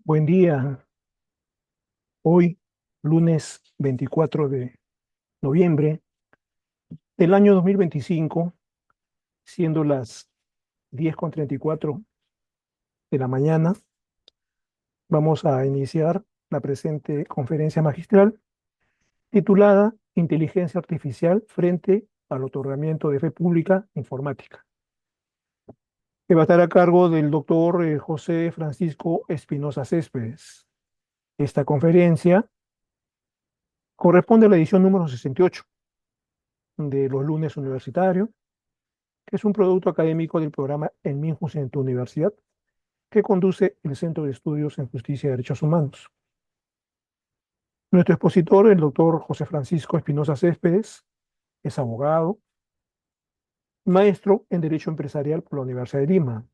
Buen día. Hoy, lunes 24 de noviembre del año 2025, siendo las 10:34 de la mañana, vamos a iniciar la presente conferencia magistral titulada Inteligencia Artificial frente al otorgamiento de fe pública informática, que va a estar a cargo del doctor José Francisco Espinosa Céspedes. Esta conferencia corresponde a la edición número 68 de los lunes universitarios, que es un producto académico del programa El Minjus en tu universidad, que conduce el Centro de Estudios en Justicia y Derechos Humanos. Nuestro expositor, el doctor José Francisco Espinosa Céspedes, es abogado, maestro en Derecho Empresarial por la Universidad de Lima,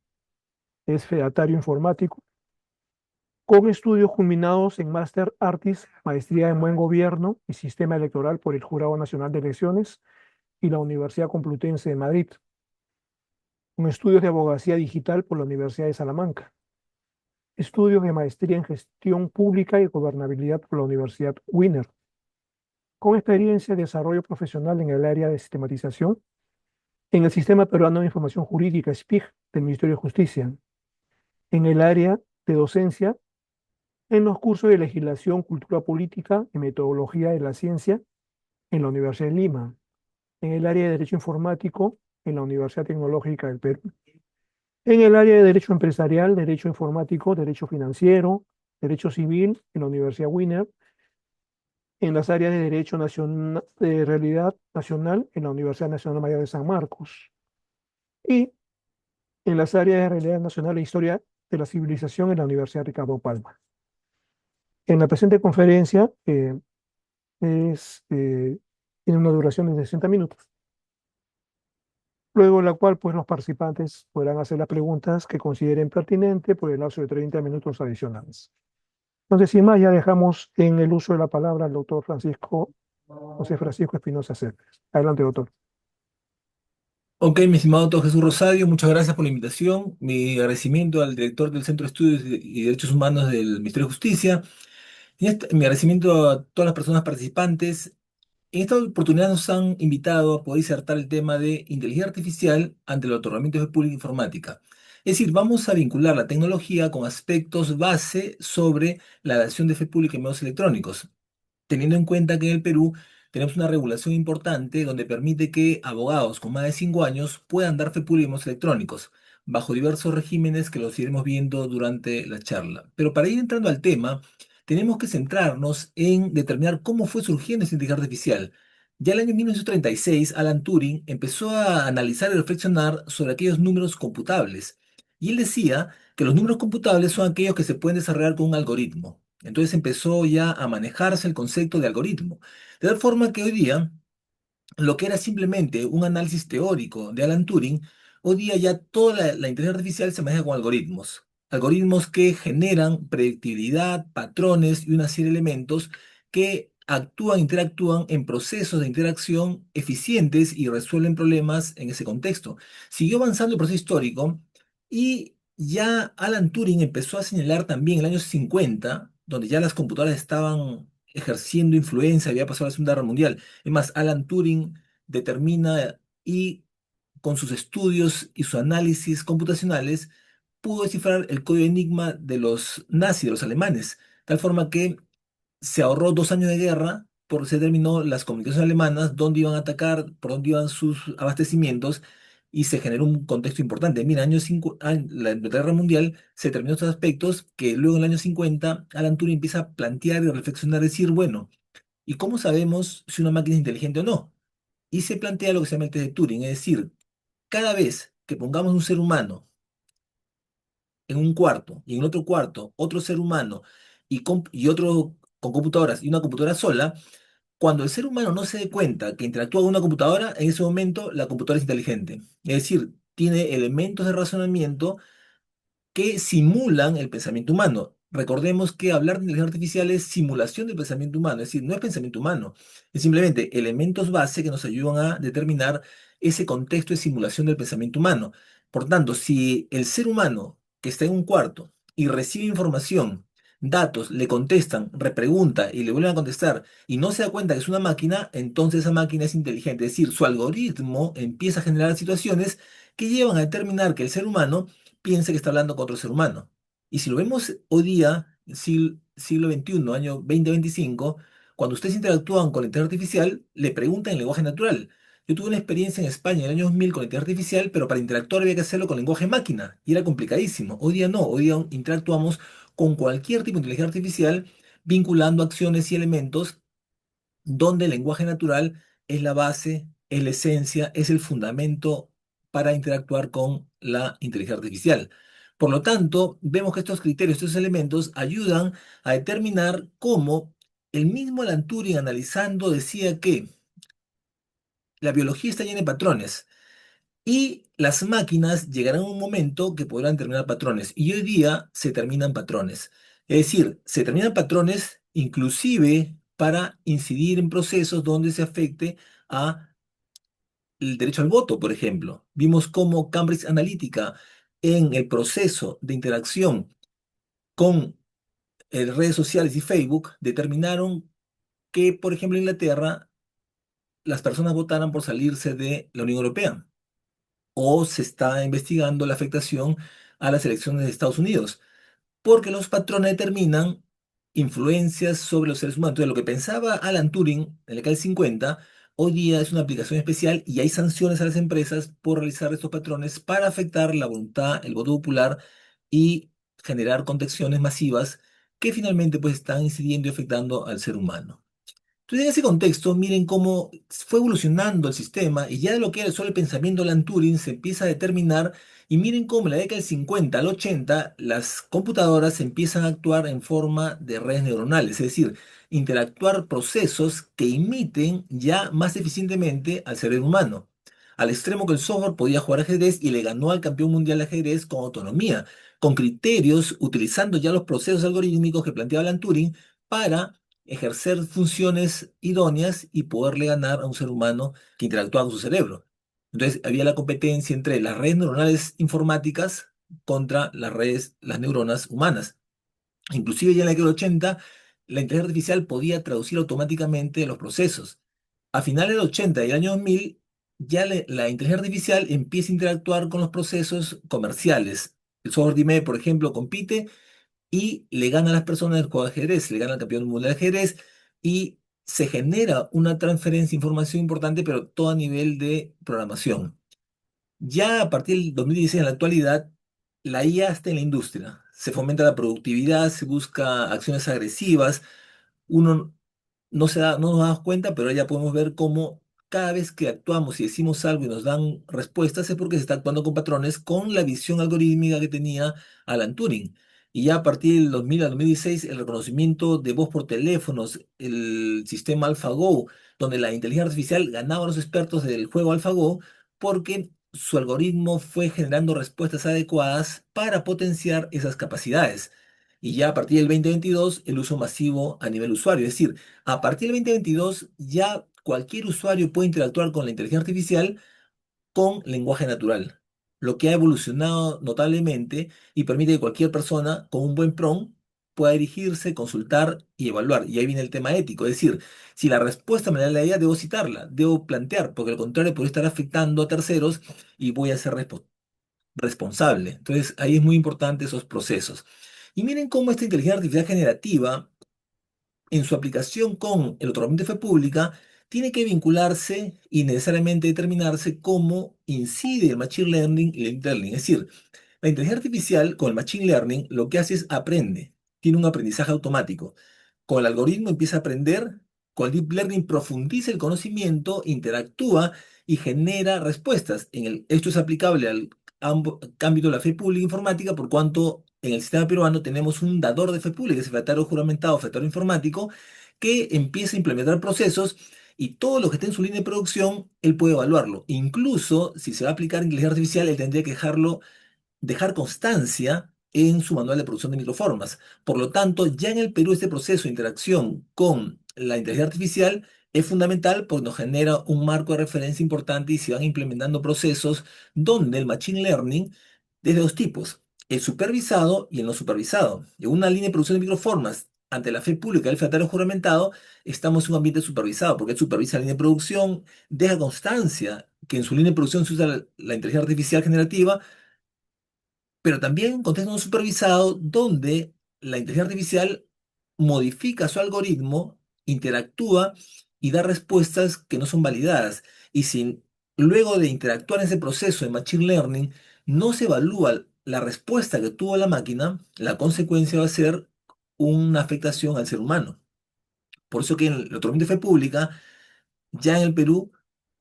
es fedatario informático, con estudios culminados en Máster Artis, Maestría en Buen Gobierno y Sistema Electoral por el Jurado Nacional de Elecciones y la Universidad Complutense de Madrid, con estudios de abogacía digital por la Universidad de Salamanca, estudios de maestría en gestión pública y gobernabilidad por la Universidad Wiener, con experiencia de desarrollo profesional en el área de sistematización en el Sistema Peruano de Información Jurídica, SPIG, del Ministerio de Justicia, en el área de docencia, en los cursos de legislación, cultura política y metodología de la ciencia en la Universidad de Lima, en el área de derecho informático en la Universidad Tecnológica del Perú, en el área de derecho empresarial, derecho informático, derecho financiero, derecho civil en la Universidad Wiener, en las áreas de Derecho Nacional, de Realidad Nacional en la Universidad Nacional Mayor de San Marcos y en las áreas de Realidad Nacional e Historia de la Civilización en la Universidad Ricardo Palma. En la presente conferencia tiene una duración de 60 minutos, luego de la cual pues, los participantes podrán hacer las preguntas que consideren pertinentes por el lapso de 30 minutos adicionales. Entonces, sin más, ya dejamos en el uso de la palabra al doctor José Francisco Espinosa Céspedes. Adelante, doctor. Ok, mi estimado doctor Jesús Rosario, muchas gracias por la invitación. Mi agradecimiento al director del Centro de Estudios y Derechos Humanos del Ministerio de Justicia. Mi agradecimiento a todas las personas participantes. En esta oportunidad nos han invitado a poder disertar el tema de inteligencia artificial ante el otorgamiento de pública informática. Es decir, vamos a vincular la tecnología con aspectos base sobre la dación de fe pública en medios electrónicos, teniendo en cuenta que en el Perú tenemos una regulación importante donde permite que abogados con más de 5 años puedan dar fe pública en medios electrónicos, bajo diversos regímenes que los iremos viendo durante la charla. Pero para ir entrando al tema, tenemos que centrarnos en determinar cómo fue surgiendo esta inteligencia artificial. Ya en el año 1936, Alan Turing empezó a analizar y reflexionar sobre aquellos números computables. Y él decía que los números computables son aquellos que se pueden desarrollar con un algoritmo. Entonces empezó ya a manejarse el concepto de algoritmo. De tal forma que hoy día, lo que era simplemente un análisis teórico de Alan Turing, hoy día ya toda la inteligencia artificial se maneja con algoritmos. Algoritmos que generan predictibilidad, patrones y una serie de elementos que actúan, interactúan en procesos de interacción eficientes y resuelven problemas en ese contexto. Siguió avanzando el proceso histórico y ya Alan Turing empezó a señalar también en el año 50, donde ya las computadoras estaban ejerciendo influencia, había pasado la Segunda Guerra Mundial. Es más, Alan Turing determina y con sus estudios y sus análisis computacionales pudo descifrar el código enigma de los nazis, de los alemanes, tal forma que se ahorró 2 años de guerra porque se determinó las comunicaciones alemanas, dónde iban a atacar, por dónde iban sus abastecimientos y se generó un contexto importante. Mira, la Guerra Mundial se determinó estos aspectos que luego en el año 50 Alan Turing empieza a plantear y reflexionar, decir, bueno, ¿y cómo sabemos si una máquina es inteligente o no? Y se plantea lo que se llama el test de Turing, es decir, cada vez que pongamos un ser humano en un cuarto y en otro cuarto otro ser humano y otro con computadoras y una computadora sola, cuando el ser humano no se dé cuenta que interactúa con una computadora, en ese momento la computadora es inteligente. Es decir, tiene elementos de razonamiento que simulan el pensamiento humano. Recordemos que hablar de inteligencia artificial es simulación del pensamiento humano, es decir, no es pensamiento humano, es simplemente elementos base que nos ayudan a determinar ese contexto de simulación del pensamiento humano. Por tanto, si el ser humano que está en un cuarto y recibe información datos, le contestan, repregunta y le vuelven a contestar y no se da cuenta que es una máquina, entonces esa máquina es inteligente. Es decir, su algoritmo empieza a generar situaciones que llevan a determinar que el ser humano piense que está hablando con otro ser humano. Y si lo vemos hoy día, siglo XXI, año 2025, cuando ustedes interactúan con la inteligencia artificial, le preguntan en lenguaje natural. Yo tuve una experiencia en España en el año 2000 con la inteligencia artificial, pero para interactuar había que hacerlo con lenguaje máquina y era complicadísimo. Hoy día no, hoy día interactuamos con cualquier tipo de inteligencia artificial vinculando acciones y elementos donde el lenguaje natural es la base, es la esencia, es el fundamento para interactuar con la inteligencia artificial. Por lo tanto, vemos que estos criterios, estos elementos ayudan a determinar cómo el mismo Alan Turing analizando decía que la biología está llena de patrones y las máquinas llegarán a un momento que podrán terminar patrones. Y hoy día se terminan patrones. Es decir, se terminan patrones inclusive para incidir en procesos donde se afecte a el derecho al voto, por ejemplo. Vimos cómo Cambridge Analytica en el proceso de interacción con redes sociales y Facebook determinaron que, por ejemplo, en Inglaterra las personas votaran por salirse de la Unión Europea. O se está investigando la afectación a las elecciones de Estados Unidos, porque los patrones determinan influencias sobre los seres humanos. Entonces, lo que pensaba Alan Turing en la década del 50, hoy día es una aplicación especial y hay sanciones a las empresas por realizar estos patrones para afectar la voluntad, el voto popular y generar contexciones masivas que finalmente pues están incidiendo y afectando al ser humano. Entonces, en ese contexto, miren cómo fue evolucionando el sistema y ya de lo que era solo el pensamiento de Alan Turing se empieza a determinar y miren cómo en la década del 50 al 80 las computadoras empiezan a actuar en forma de redes neuronales, es decir, interactuar procesos que imiten ya más eficientemente al cerebro humano. Al extremo que el software podía jugar ajedrez y le ganó al campeón mundial de ajedrez con autonomía, con criterios, utilizando ya los procesos algorítmicos que planteaba Alan Turing para ejercer funciones idóneas y poderle ganar a un ser humano que interactúa con su cerebro. Entonces había la competencia entre las redes neuronales informáticas contra las redes, las neuronas humanas. Inclusive ya en la década del 80, la inteligencia artificial podía traducir automáticamente los procesos. A finales del 80 y el año 2000, ya la inteligencia artificial empieza a interactuar con los procesos comerciales. El software de IME, por ejemplo, compite y le gana a las personas del juego de ajedrez, le gana al campeón mundial de ajedrez y se genera una transferencia de información importante, pero todo a nivel de programación. Ya a partir del 2016 en la actualidad, la IA está en la industria. Se fomenta la productividad, se busca acciones agresivas, uno no nos damos cuenta, pero ya podemos ver cómo cada vez que actuamos y decimos algo y nos dan respuestas es porque se está actuando con patrones con la visión algorítmica que tenía Alan Turing. Y ya a partir del 2000 al 2016, el reconocimiento de voz por teléfonos, el sistema AlphaGo, donde la inteligencia artificial ganaba a los expertos del juego AlphaGo porque su algoritmo fue generando respuestas adecuadas para potenciar esas capacidades. Y ya a partir del 2022, el uso masivo a nivel usuario. Es decir, a partir del 2022 ya cualquier usuario puede interactuar con la inteligencia artificial con lenguaje natural, lo que ha evolucionado notablemente y permite que cualquier persona con un buen prompt pueda dirigirse, consultar y evaluar. Y ahí viene el tema ético, es decir, si la respuesta me da la idea, debo citarla, debo plantear, porque al contrario puede estar afectando a terceros y voy a ser responsable. Entonces ahí es muy importante esos procesos. Y miren cómo esta inteligencia artificial generativa en su aplicación con el otorgamiento de fe pública, tiene que vincularse y necesariamente determinarse cómo incide el Machine Learning y el Deep Learning. Es decir, la inteligencia artificial con el Machine Learning lo que hace es aprende, tiene un aprendizaje automático. Con el algoritmo empieza a aprender, con el Deep Learning profundiza el conocimiento, interactúa y genera respuestas. Esto es aplicable al ámbito de la fe pública informática, por cuanto en el sistema peruano tenemos un dador de fe pública, que es el fedatario juramentado, fedatario informático, que empieza a implementar procesos y todo lo que esté en su línea de producción, él puede evaluarlo. Incluso si se va a aplicar inteligencia artificial, él tendría que dejar constancia en su manual de producción de microformas. Por lo tanto, ya en el Perú este proceso de interacción con la inteligencia artificial es fundamental porque nos genera un marco de referencia importante y se van implementando procesos donde el machine learning es de dos tipos. el supervisado y el no supervisado. En una línea de producción de microformas, ante la fe pública del fedatario juramentado, estamos en un ambiente supervisado, porque él supervisa la línea de producción, deja constancia que en su línea de producción se usa la inteligencia artificial generativa, pero también un contexto no supervisado donde la inteligencia artificial modifica su algoritmo, interactúa y da respuestas que no son validadas. Y si luego de interactuar en ese proceso de Machine Learning no se evalúa la respuesta que tuvo la máquina, la consecuencia va a ser una afectación al ser humano. Por eso que en el otorgamiento de fe pública, ya en el Perú,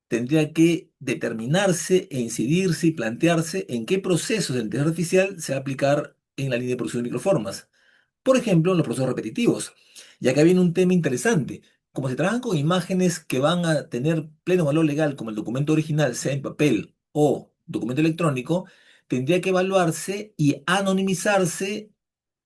tendría que determinarse e incidirse y plantearse en qué procesos de inteligencia artificial se va a aplicar en la línea de producción de microformas. Por ejemplo, en los procesos repetitivos. Y acá viene un tema interesante. Como se trabajan con imágenes que van a tener pleno valor legal, como el documento original, sea en papel o documento electrónico, tendría que evaluarse y anonimizarse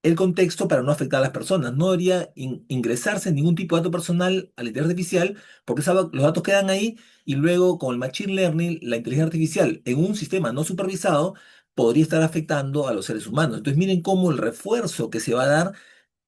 el contexto para no afectar a las personas. No debería ingresarse ningún tipo de dato personal a la inteligencia artificial porque los datos quedan ahí y luego con el Machine Learning, la inteligencia artificial en un sistema no supervisado podría estar afectando a los seres humanos. Entonces miren cómo el refuerzo que se va a dar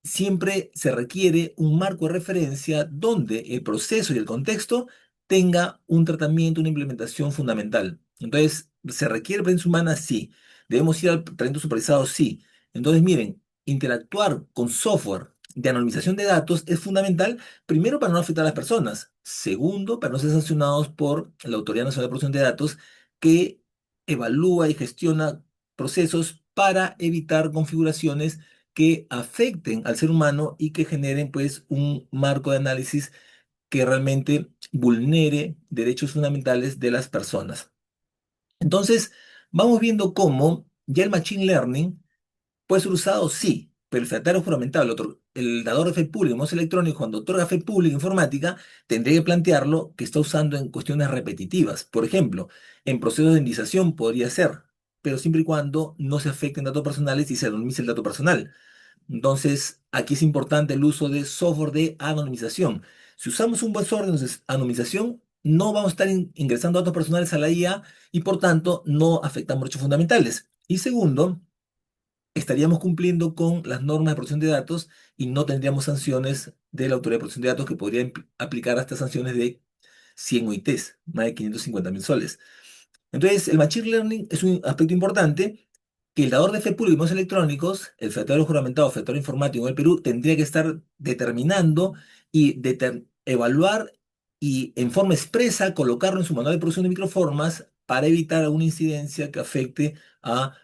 siempre se requiere un marco de referencia donde el proceso y el contexto tenga un tratamiento, una implementación fundamental. Entonces, ¿se requiere presencia humana? Sí. ¿Debemos ir al tratamiento supervisado? Sí. Entonces, miren, interactuar con software de anonimización de datos es fundamental, primero para no afectar a las personas, segundo, para no ser sancionados por la Autoridad Nacional de Protección de Datos, que evalúa y gestiona procesos para evitar configuraciones que afecten al ser humano y que generen pues un marco de análisis que realmente vulnere derechos fundamentales de las personas. Entonces, vamos viendo cómo ya el Machine Learning puede ser usado, sí, pero el fedatario juramentado, el dador de fe pública, el electrónico, cuando otorga fe pública informática, tendría que plantearlo que está usando en cuestiones repetitivas. Por ejemplo, en procesos de indiciación podría ser, pero siempre y cuando no se afecten datos personales y se anonimice el dato personal. Entonces, aquí es importante el uso de software de anonimización. Si usamos un buen software de anonimización, no vamos a estar ingresando datos personales a la IA y por tanto no afectamos derechos fundamentales. Y segundo, estaríamos cumpliendo con las normas de protección de datos y no tendríamos sanciones de la Autoridad de Protección de Datos que podría aplicar hasta sanciones de 100 OITs, más de 550.000 soles. Entonces, el Machine Learning es un aspecto importante que el dador de fe pública y medios electrónicos, el fedatario juramentado, fedatario informático en el Perú, tendría que estar determinando y evaluar y en forma expresa colocarlo en su manual de producción de microformas para evitar alguna incidencia que afecte a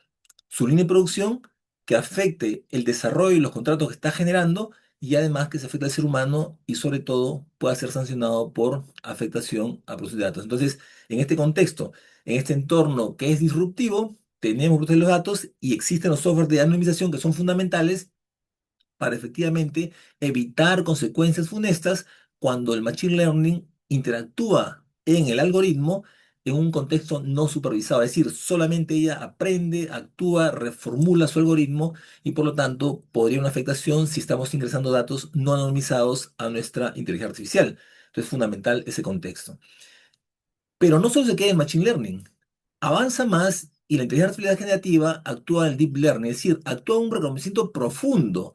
su línea de producción, que afecte el desarrollo y los contratos que está generando y además que se afecte al ser humano y sobre todo pueda ser sancionado por afectación a producción de datos. Entonces, en este contexto, en este entorno que es disruptivo, tenemos que proteger los datos y existen los softwares de anonimización que son fundamentales para efectivamente evitar consecuencias funestas cuando el Machine Learning interactúa en el algoritmo en un contexto no supervisado. Es decir, solamente ella aprende, actúa, reformula su algoritmo y por lo tanto podría haber una afectación si estamos ingresando datos no anonimizados a nuestra inteligencia artificial. Entonces es fundamental ese contexto. Pero no solo se queda en Machine Learning, avanza más y la inteligencia artificial generativa actúa en el Deep Learning, es decir, actúa en un reconocimiento profundo,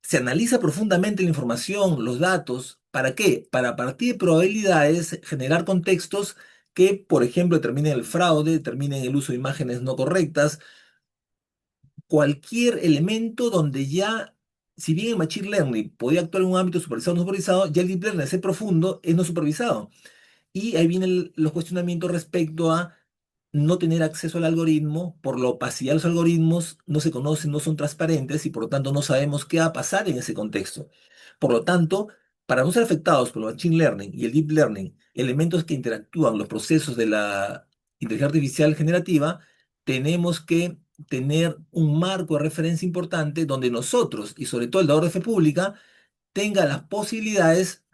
se analiza profundamente la información, los datos. ¿Para qué? Para a partir de probabilidades generar contextos que, por ejemplo, determinen el fraude, determinen el uso de imágenes no correctas, cualquier elemento donde ya, si bien el Machine Learning podía actuar en un ámbito supervisado o no supervisado, ya el Deep Learning, ese profundo, es no supervisado. Y ahí vienen los cuestionamientos respecto a no tener acceso al algoritmo, por la opacidad de los algoritmos, no se conocen, no son transparentes y por lo tanto no sabemos qué va a pasar en ese contexto. Por lo tanto, para no ser afectados por el Machine Learning y el Deep Learning, elementos que interactúan los procesos de la inteligencia artificial generativa, tenemos que tener un marco de referencia importante donde nosotros, y sobre todo el dador de fe pública, tenga las posibilidades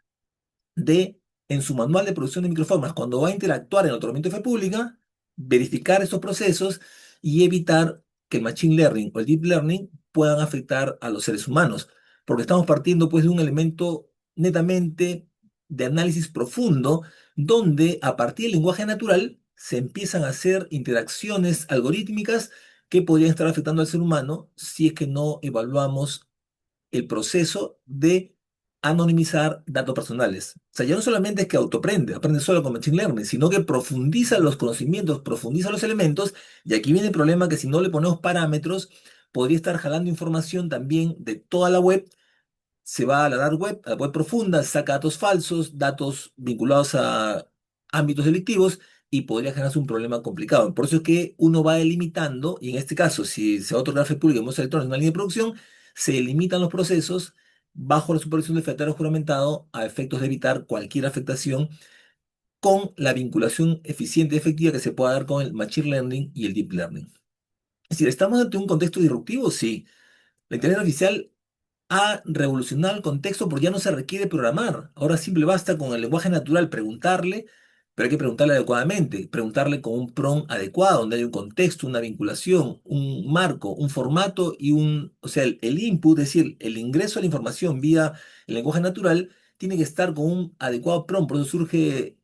de, en su manual de producción de microformas, cuando va a interactuar en el otorgamiento de fe pública, verificar estos procesos y evitar que el Machine Learning o el Deep Learning puedan afectar a los seres humanos, porque estamos partiendo pues de un elemento netamente de análisis profundo, donde a partir del lenguaje natural se empiezan a hacer interacciones algorítmicas que podrían estar afectando al ser humano si es que no evaluamos el proceso de anonimizar datos personales. O sea, ya no solamente es que autoprende, aprende solo con Machine Learning, sino que profundiza los conocimientos, profundiza los elementos, y aquí viene el problema que si no le ponemos parámetros, podría estar jalando información también de toda la web, se va a la dark web, a la web profunda, saca datos falsos, datos vinculados a ámbitos delictivos y podría generarse un problema complicado. Por eso es que uno va delimitando, y en este caso, si se va a otorgar fe pública en muestra electrónica en una línea de producción, se delimitan los procesos bajo la supervisión del fedatario juramentado a efectos de evitar cualquier afectación con la vinculación eficiente y efectiva que se pueda dar con el Machine Learning y el Deep Learning. Es decir, ¿estamos ante un contexto disruptivo? Sí. La inteligencia artificial ha revolucionado el contexto porque ya no se requiere programar. Ahora simple basta con el lenguaje natural preguntarle, pero hay que preguntarle adecuadamente, preguntarle con un prompt adecuado, donde hay un contexto, una vinculación, un marco, un formato y o sea, el input, es decir, el ingreso de la información vía el lenguaje natural, tiene que estar con un adecuado prompt. Por eso surge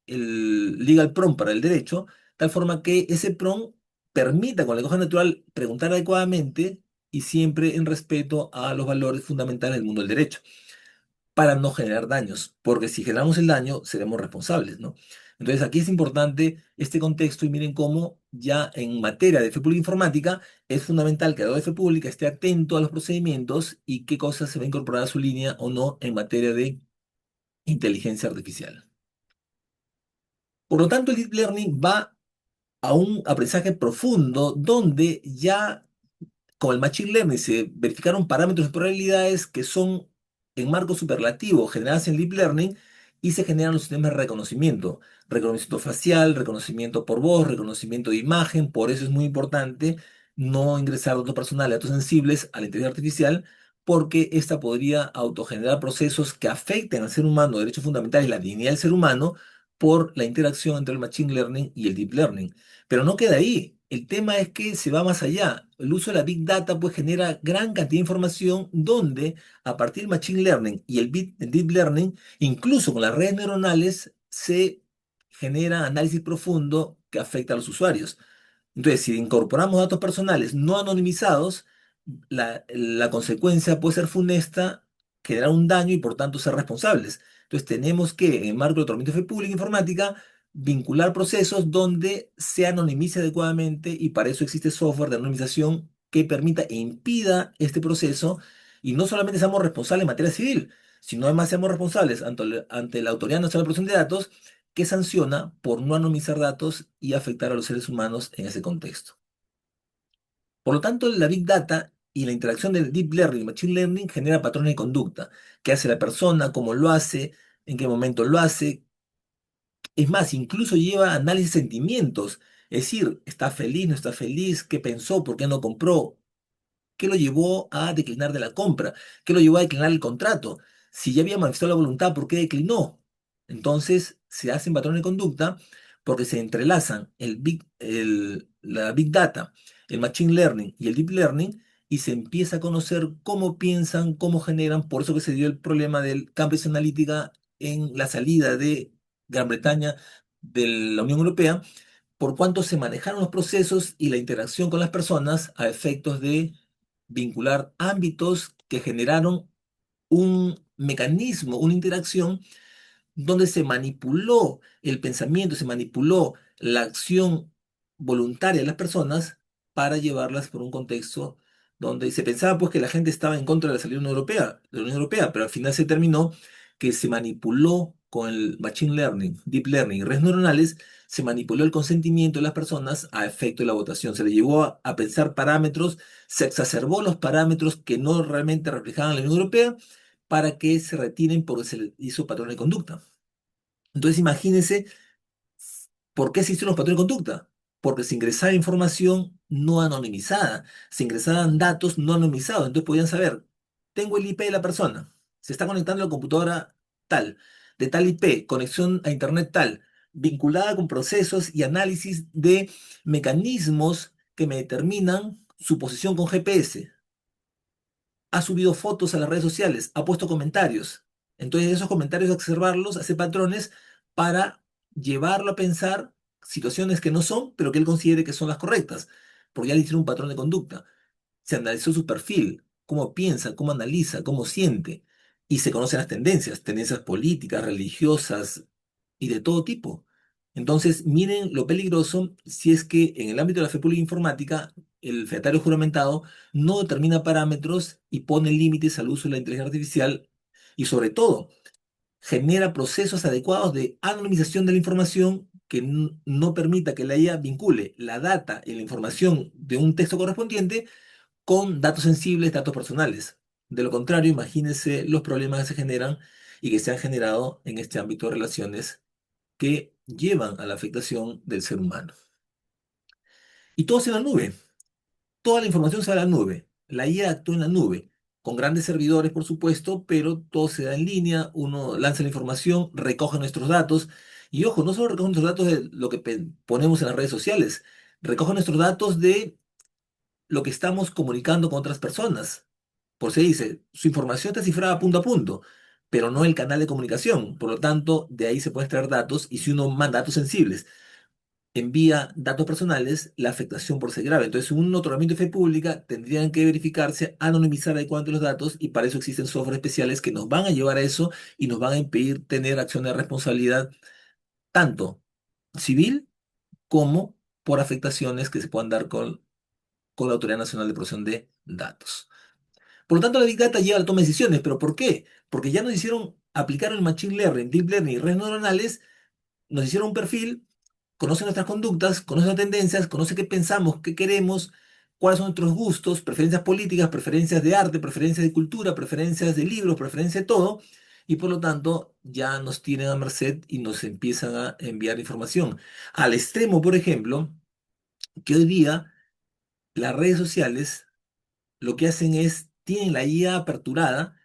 el legal prompt para el derecho, tal forma que ese prompt permita con el lenguaje natural preguntar adecuadamente y siempre en respeto a los valores fundamentales del mundo del derecho, para no generar daños, porque si generamos el daño, seremos responsables, ¿no? Entonces aquí es importante este contexto y miren cómo ya en materia de fe pública informática es fundamental que el de fe pública esté atento a los procedimientos y qué cosas se va a incorporar a su línea o no en materia de inteligencia artificial. Por lo tanto, el deep learning va a un aprendizaje profundo donde ya con el Machine Learning se verificaron parámetros de probabilidades que son en marco superlativo generados en Deep Learning y se generan los sistemas de reconocimiento. Reconocimiento facial, reconocimiento por voz, reconocimiento de imagen. Por eso es muy importante no ingresar datos personales, datos sensibles a la inteligencia artificial, porque esta podría autogenerar procesos que afecten al ser humano, derechos fundamentales, la dignidad del ser humano, por la interacción entre el Machine Learning y el Deep Learning. Pero no queda ahí. El tema es que se va más allá. El uso de la Big Data pues genera gran cantidad de información donde a partir del Machine Learning y el Deep Learning, incluso con las redes neuronales, se genera análisis profundo que afecta a los usuarios. Entonces, si incorporamos datos personales no anonimizados, la consecuencia puede ser funesta, generar un daño y por tanto ser responsables. Entonces, tenemos que, en el marco de tratamiento de fe pública e informática, vincular procesos donde se anonimice adecuadamente y para eso existe software de anonimización que permita e impida este proceso y no solamente seamos responsables en materia civil, sino además seamos responsables ante la Autoridad Nacional de Protección de Datos que sanciona por no anonimizar datos y afectar a los seres humanos en ese contexto. Por lo tanto, la Big Data y la interacción del Deep Learning y Machine Learning genera patrones de conducta. ¿Qué hace la persona? ¿Cómo lo hace? ¿En qué momento lo hace? Es más, incluso lleva análisis de sentimientos. Es decir, ¿está feliz? ¿No está feliz? ¿Qué pensó? ¿Por qué no compró? ¿Qué lo llevó a declinar de la compra? ¿Qué lo llevó a declinar el contrato? Si ya había manifestado la voluntad, ¿por qué declinó? Entonces se hacen patrones de conducta porque se entrelazan la Big Data, el Machine Learning y el Deep Learning y se empieza a conocer cómo piensan, cómo generan. Por eso que se dio el problema del Cambridge Analytica en la salida de Gran Bretaña de la Unión Europea, por cuánto se manejaron los procesos y la interacción con las personas a efectos de vincular ámbitos que generaron un mecanismo, una interacción donde se manipuló el pensamiento, se manipuló la acción voluntaria de las personas para llevarlas por un contexto donde se pensaba pues que la gente estaba en contra de la salida de la Unión Europea, pero al final se terminó que se manipuló con el machine learning, deep learning y redes neuronales, se manipuló el consentimiento de las personas a efecto de la votación. Se le llevó a pensar parámetros, se exacerbó los parámetros que no realmente reflejaban la Unión Europea para que se retiren porque se les hizo patrón de conducta. Entonces imagínense por qué se hicieron los patrones de conducta. Porque se ingresaba información no anonimizada, se ingresaban datos no anonimizados. Entonces podían saber, tengo el IP de la persona, se está conectando a la computadora tal, de tal IP, conexión a Internet tal, vinculada con procesos y análisis de mecanismos que me determinan su posición con GPS, ha subido fotos a las redes sociales, ha puesto comentarios. Entonces esos comentarios observarlos, hacer patrones para llevarlo a pensar situaciones que no son, pero que él considere que son las correctas. porque ya le hicieron un patrón de conducta. Se analizó su perfil, cómo piensa, cómo analiza, cómo siente, y se conocen las tendencias, tendencias políticas, religiosas y de todo tipo. Entonces, miren lo peligroso si es que en el ámbito de la fe pública e informática, el fedatario juramentado no determina parámetros y pone límites al uso de la inteligencia artificial y sobre todo genera procesos adecuados de anonimización de la información que no permita que la IA vincule la data y la información de un texto correspondiente con datos sensibles, datos personales. De lo contrario, imagínense los problemas que se generan y que se han generado en este ámbito de relaciones que llevan a la afectación del ser humano. Y todo es en la nube. Toda la información se va a la nube. La IA actúa en la nube, con grandes servidores, por supuesto, pero todo se da en línea. Uno lanza la información, recoge nuestros datos. Y ojo, no solo recoge nuestros datos de lo que ponemos en las redes sociales, recoge nuestros datos de lo que estamos comunicando con otras personas. Por se dice, su información está cifrada punto a punto, pero no el canal de comunicación. Por lo tanto, de ahí se pueden extraer datos y si uno manda datos sensibles, envía datos personales, la afectación por ser grave. Entonces, un otorgamiento de fe pública tendrían que verificarse, anonimizar adecuadamente los datos y para eso existen software especiales que nos van a llevar a eso y nos van a impedir tener acciones de responsabilidad tanto civil como por afectaciones que se puedan dar con la Autoridad Nacional de Protección de Datos. Por lo tanto, la Big Data lleva a la toma de decisiones. ¿Pero por qué? Porque ya nos hicieron aplicar el Machine Learning, Deep Learning y redes neuronales, nos hicieron un perfil, conoce nuestras conductas, conoce las tendencias, conoce qué pensamos, qué queremos, cuáles son nuestros gustos, preferencias políticas, preferencias de arte, preferencias de cultura, preferencias de libros, preferencias de todo, y por lo tanto ya nos tienen a merced y nos empiezan a enviar información. Al extremo, por ejemplo, que hoy día las redes sociales lo que hacen es, tienen la IA aperturada,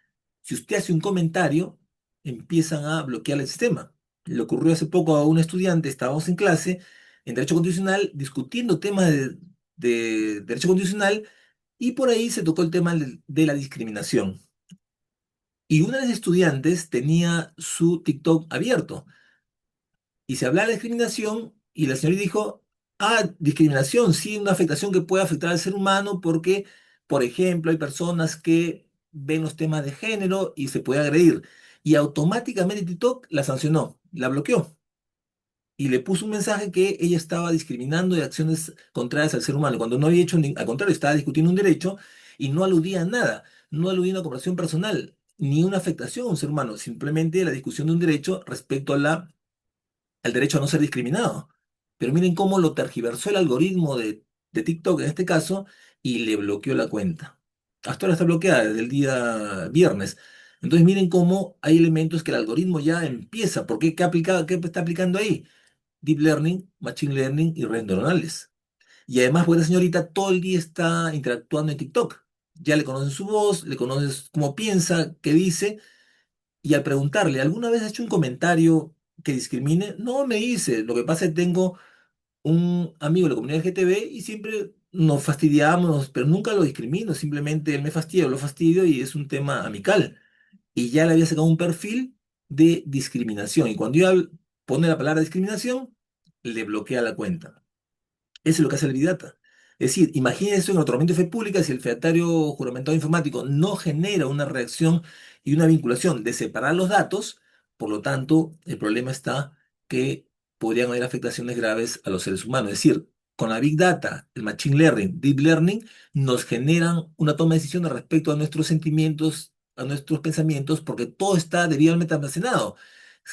si usted hace un comentario, empiezan a bloquear el sistema. Le ocurrió hace poco a un estudiante, estábamos en clase, en Derecho Constitucional, discutiendo temas de Derecho Constitucional, y por ahí se tocó el tema de la discriminación. Y una de las estudiantes tenía su TikTok abierto y se hablaba de discriminación y la señora dijo, discriminación, sí, una afectación que puede afectar al ser humano porque, por ejemplo, hay personas que ven los temas de género y se puede agredir. Y automáticamente TikTok la sancionó, la bloqueó y le puso un mensaje que ella estaba discriminando de acciones contrarias al ser humano, cuando no había hecho, al contrario, estaba discutiendo un derecho y no aludía a nada, no aludía a una conversación personal, ni una afectación a un ser humano, simplemente la discusión de un derecho respecto a el derecho a no ser discriminado. Pero miren cómo lo tergiversó el algoritmo de TikTok en este caso y le bloqueó la cuenta. Hasta ahora está bloqueada desde el día viernes. Entonces miren cómo hay elementos que el algoritmo ya empieza. ¿Por qué? ¿Qué está aplicando ahí? Deep Learning, Machine Learning y redes neuronales. Y además, pues la señorita todo el día está interactuando en TikTok. Ya le conocen su voz, le conoces cómo piensa, qué dice, y al preguntarle, ¿alguna vez has hecho un comentario que discrimine? No, me dice, lo que pasa es que tengo un amigo de la comunidad LGTB y siempre nos fastidiamos, pero nunca lo discrimino, simplemente él me fastidia, yo lo fastidio y es un tema amical. Y ya le había sacado un perfil de discriminación. Y cuando yo pone la palabra discriminación, le bloquea la cuenta. Eso es lo que hace el Big Data. Es decir, imagínense en el otorgamiento de fe pública si el fedatario juramentado informático no genera una reacción y una vinculación de separar los datos, por lo tanto, el problema está que podrían haber afectaciones graves a los seres humanos. Es decir, con la Big Data, el Machine Learning, Deep Learning, nos generan una toma de decisiones respecto a nuestros sentimientos, a nuestros pensamientos, porque todo está debidamente almacenado.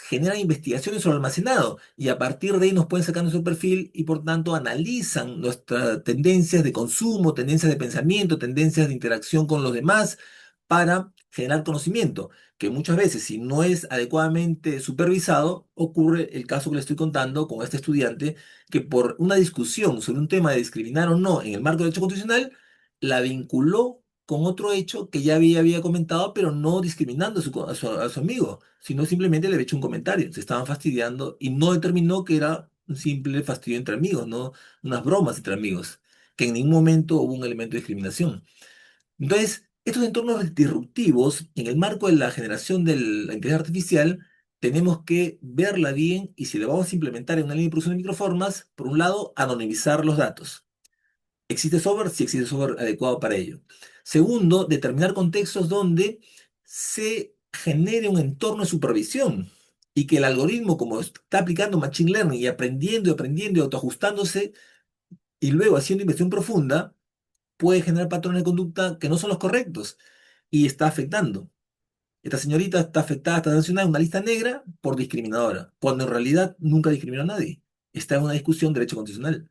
Generan investigaciones sobre almacenado y a partir de ahí nos pueden sacar nuestro perfil y por tanto analizan nuestras tendencias de consumo, tendencias de pensamiento, tendencias de interacción con los demás para generar conocimiento, que muchas veces si no es adecuadamente supervisado, ocurre el caso que le estoy contando con este estudiante que por una discusión sobre un tema de discriminar o no en el marco del derecho constitucional, la vinculó con otro hecho que ya había comentado, pero no discriminando a su amigo, sino simplemente le había hecho un comentario, se estaban fastidiando y no determinó que era un simple fastidio entre amigos, no unas bromas entre amigos, que en ningún momento hubo un elemento de discriminación. Entonces, estos entornos disruptivos, en el marco de la generación de la inteligencia artificial, tenemos que verla bien y si la vamos a implementar en una línea de producción de microformas, por un lado, anonimizar los datos. ¿Existe software? Sí existe software adecuado para ello. Segundo, determinar contextos donde se genere un entorno de supervisión y que el algoritmo, como está aplicando Machine Learning y aprendiendo y autoajustándose y luego haciendo investigación profunda, puede generar patrones de conducta que no son los correctos y está afectando. Esta señorita está afectada, está sancionada en una lista negra por discriminadora, cuando en realidad nunca discriminó a nadie. Está en una discusión de derecho constitucional.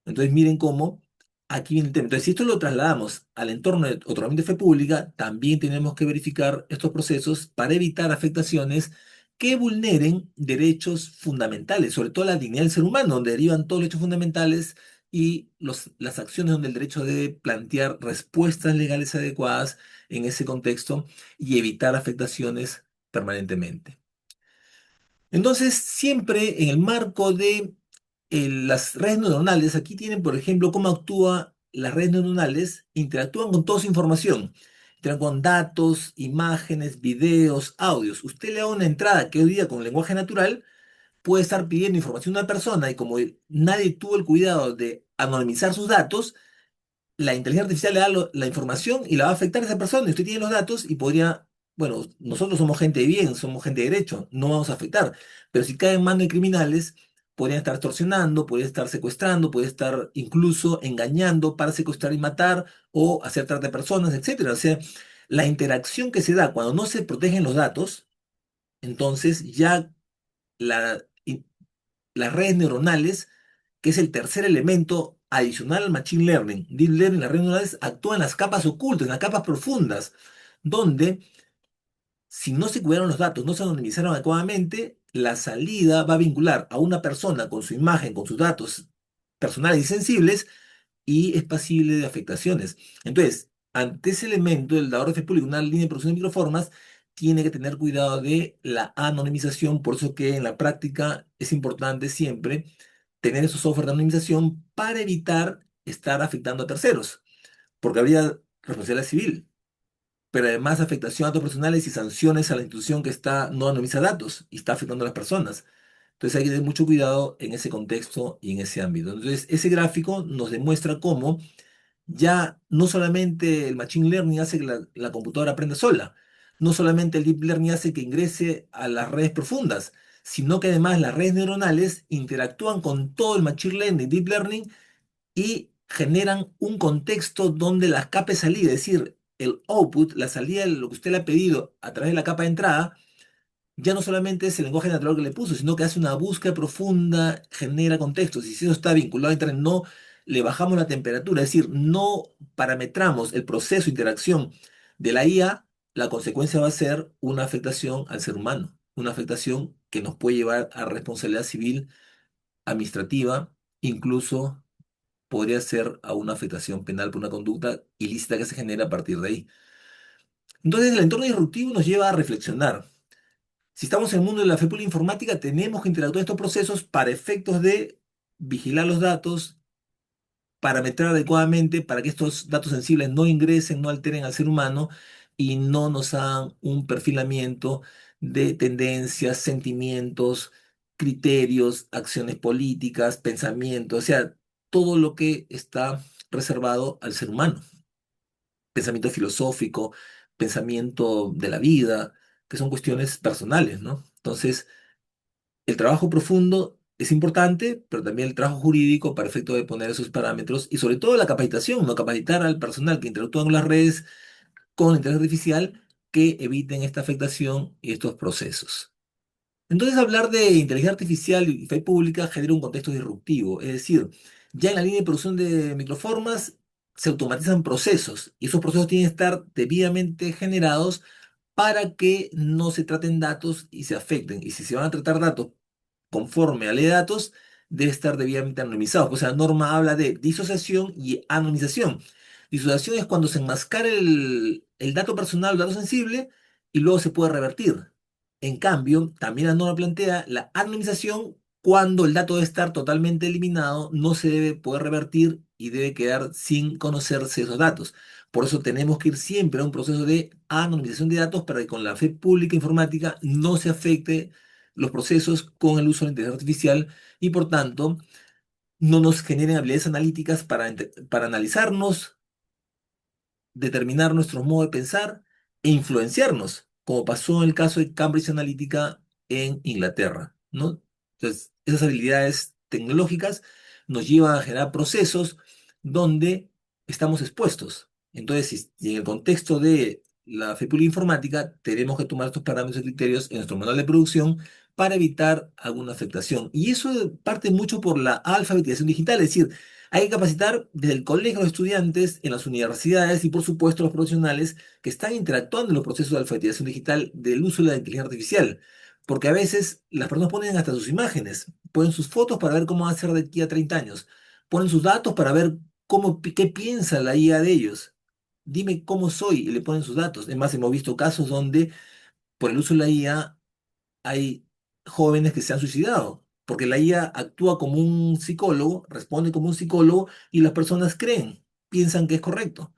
Entonces miren cómo aquí viene el tema. Entonces, si esto lo trasladamos al entorno de otorgamiento de fe pública, también tenemos que verificar estos procesos para evitar afectaciones que vulneren derechos fundamentales, sobre todo la dignidad del ser humano, donde derivan todos los derechos fundamentales y las acciones donde el derecho debe plantear respuestas legales adecuadas en ese contexto y evitar afectaciones permanentemente. Entonces, siempre en el marco de las redes neuronales, aquí tienen, por ejemplo, cómo actúa las redes neuronales, interactúan con toda su información, interactúan con datos, imágenes, videos, audios. Usted le da una entrada que hoy día con lenguaje natural puede estar pidiendo información a una persona y como nadie tuvo el cuidado de anonimizar sus datos, la inteligencia artificial le da la información y la va a afectar a esa persona. Y usted tiene los datos y podría, bueno, nosotros somos gente de bien, somos gente de derecho, no vamos a afectar. Pero si cae en manos de criminales, podrían estar extorsionando, podrían estar secuestrando, podrían estar incluso engañando para secuestrar y matar o hacer trata de personas, etcétera. O sea, la interacción que se da cuando no se protegen los datos, entonces ya la, las redes neuronales, que es el tercer elemento adicional al Machine Learning. Deep Learning, las redes neuronales actúan en las capas ocultas, en las capas profundas, donde si no se cuidaron los datos, no se anonimizaron adecuadamente, la salida va a vincular a una persona con su imagen, con sus datos personales y sensibles, y es pasible de afectaciones. Entonces, ante ese elemento, el dador de fe público, una línea de producción de microformas, tiene que tener cuidado de la anonimización, por eso que en la práctica es importante siempre tener esos software de anonimización para evitar estar afectando a terceros, porque habría responsabilidad civil, pero además afectación a datos personales y sanciones a la institución que está no anonimiza datos y está afectando a las personas. Entonces hay que tener mucho cuidado en ese contexto y en ese ámbito. Entonces, ese gráfico nos demuestra cómo ya no solamente el Machine Learning hace que la computadora aprenda sola, no solamente el Deep Learning hace que ingrese a las redes profundas, sino que además las redes neuronales interactúan con todo el Machine Learning, Deep Learning y generan un contexto donde las capas de salida, es decir, el output, la salida de lo que usted le ha pedido a través de la capa de entrada, ya no solamente es el lenguaje natural que le puso, sino que hace una búsqueda profunda, genera contextos. Y si eso está vinculado a Internet, no le bajamos la temperatura, es decir, no parametramos el proceso de interacción de la IA, la consecuencia va a ser una afectación al ser humano, una afectación que nos puede llevar a responsabilidad civil, administrativa, incluso podría ser a una afectación penal por una conducta ilícita que se genera a partir de ahí. Entonces, el entorno disruptivo nos lleva a reflexionar. Si estamos en el mundo de la fe pública informática, tenemos que interactuar en estos procesos para efectos de vigilar los datos, parametrar adecuadamente para que estos datos sensibles no ingresen, no alteren al ser humano y no nos hagan un perfilamiento de tendencias, sentimientos, criterios, acciones políticas, pensamientos, o sea, todo lo que está reservado al ser humano. Pensamiento filosófico, pensamiento de la vida, que son cuestiones personales, ¿no? Entonces, el trabajo profundo es importante, pero también el trabajo jurídico para efecto de poner esos parámetros y sobre todo la capacitación, ¿no? Capacitar al personal que interactúa con las redes con la inteligencia artificial que eviten esta afectación y estos procesos. Entonces, hablar de inteligencia artificial y fe pública genera un contexto disruptivo, es decir, ya en la línea de producción de microformas se automatizan procesos y esos procesos tienen que estar debidamente generados para que no se traten datos y se afecten. Y si se van a tratar datos conforme a ley de datos, debe estar debidamente anonimizado. Pues la norma habla de disociación y anonimización. Disociación es cuando se enmascara el dato personal, el dato sensible, y luego se puede revertir. En cambio, también la norma plantea la anonimización cuando el dato debe estar totalmente eliminado, no se debe poder revertir y debe quedar sin conocerse esos datos. Por eso tenemos que ir siempre a un proceso de anonimización de datos para que con la fe pública informática no se afecte los procesos con el uso de la inteligencia artificial y por tanto no nos generen habilidades analíticas para analizarnos, determinar nuestro modo de pensar e influenciarnos, como pasó en el caso de Cambridge Analytica en Inglaterra, ¿no? Entonces, esas habilidades tecnológicas nos llevan a generar procesos donde estamos expuestos. Entonces, si en el contexto de la FEPULI informática tenemos que tomar estos parámetros y criterios en nuestro manual de producción para evitar alguna afectación. Y eso parte mucho por la alfabetización digital, es decir, hay que capacitar desde el colegio a los estudiantes, en las universidades y por supuesto a los profesionales que están interactuando en los procesos de alfabetización digital del uso de la inteligencia artificial. Porque a veces las personas ponen hasta sus imágenes, ponen sus fotos para ver cómo va a ser de aquí a 30 años, ponen sus datos para ver qué piensa la IA de ellos. Dime cómo soy y le ponen sus datos. Es más, hemos visto casos donde por el uso de la IA hay jóvenes que se han suicidado, porque la IA actúa como un psicólogo, responde como un psicólogo y las personas creen, piensan que es correcto.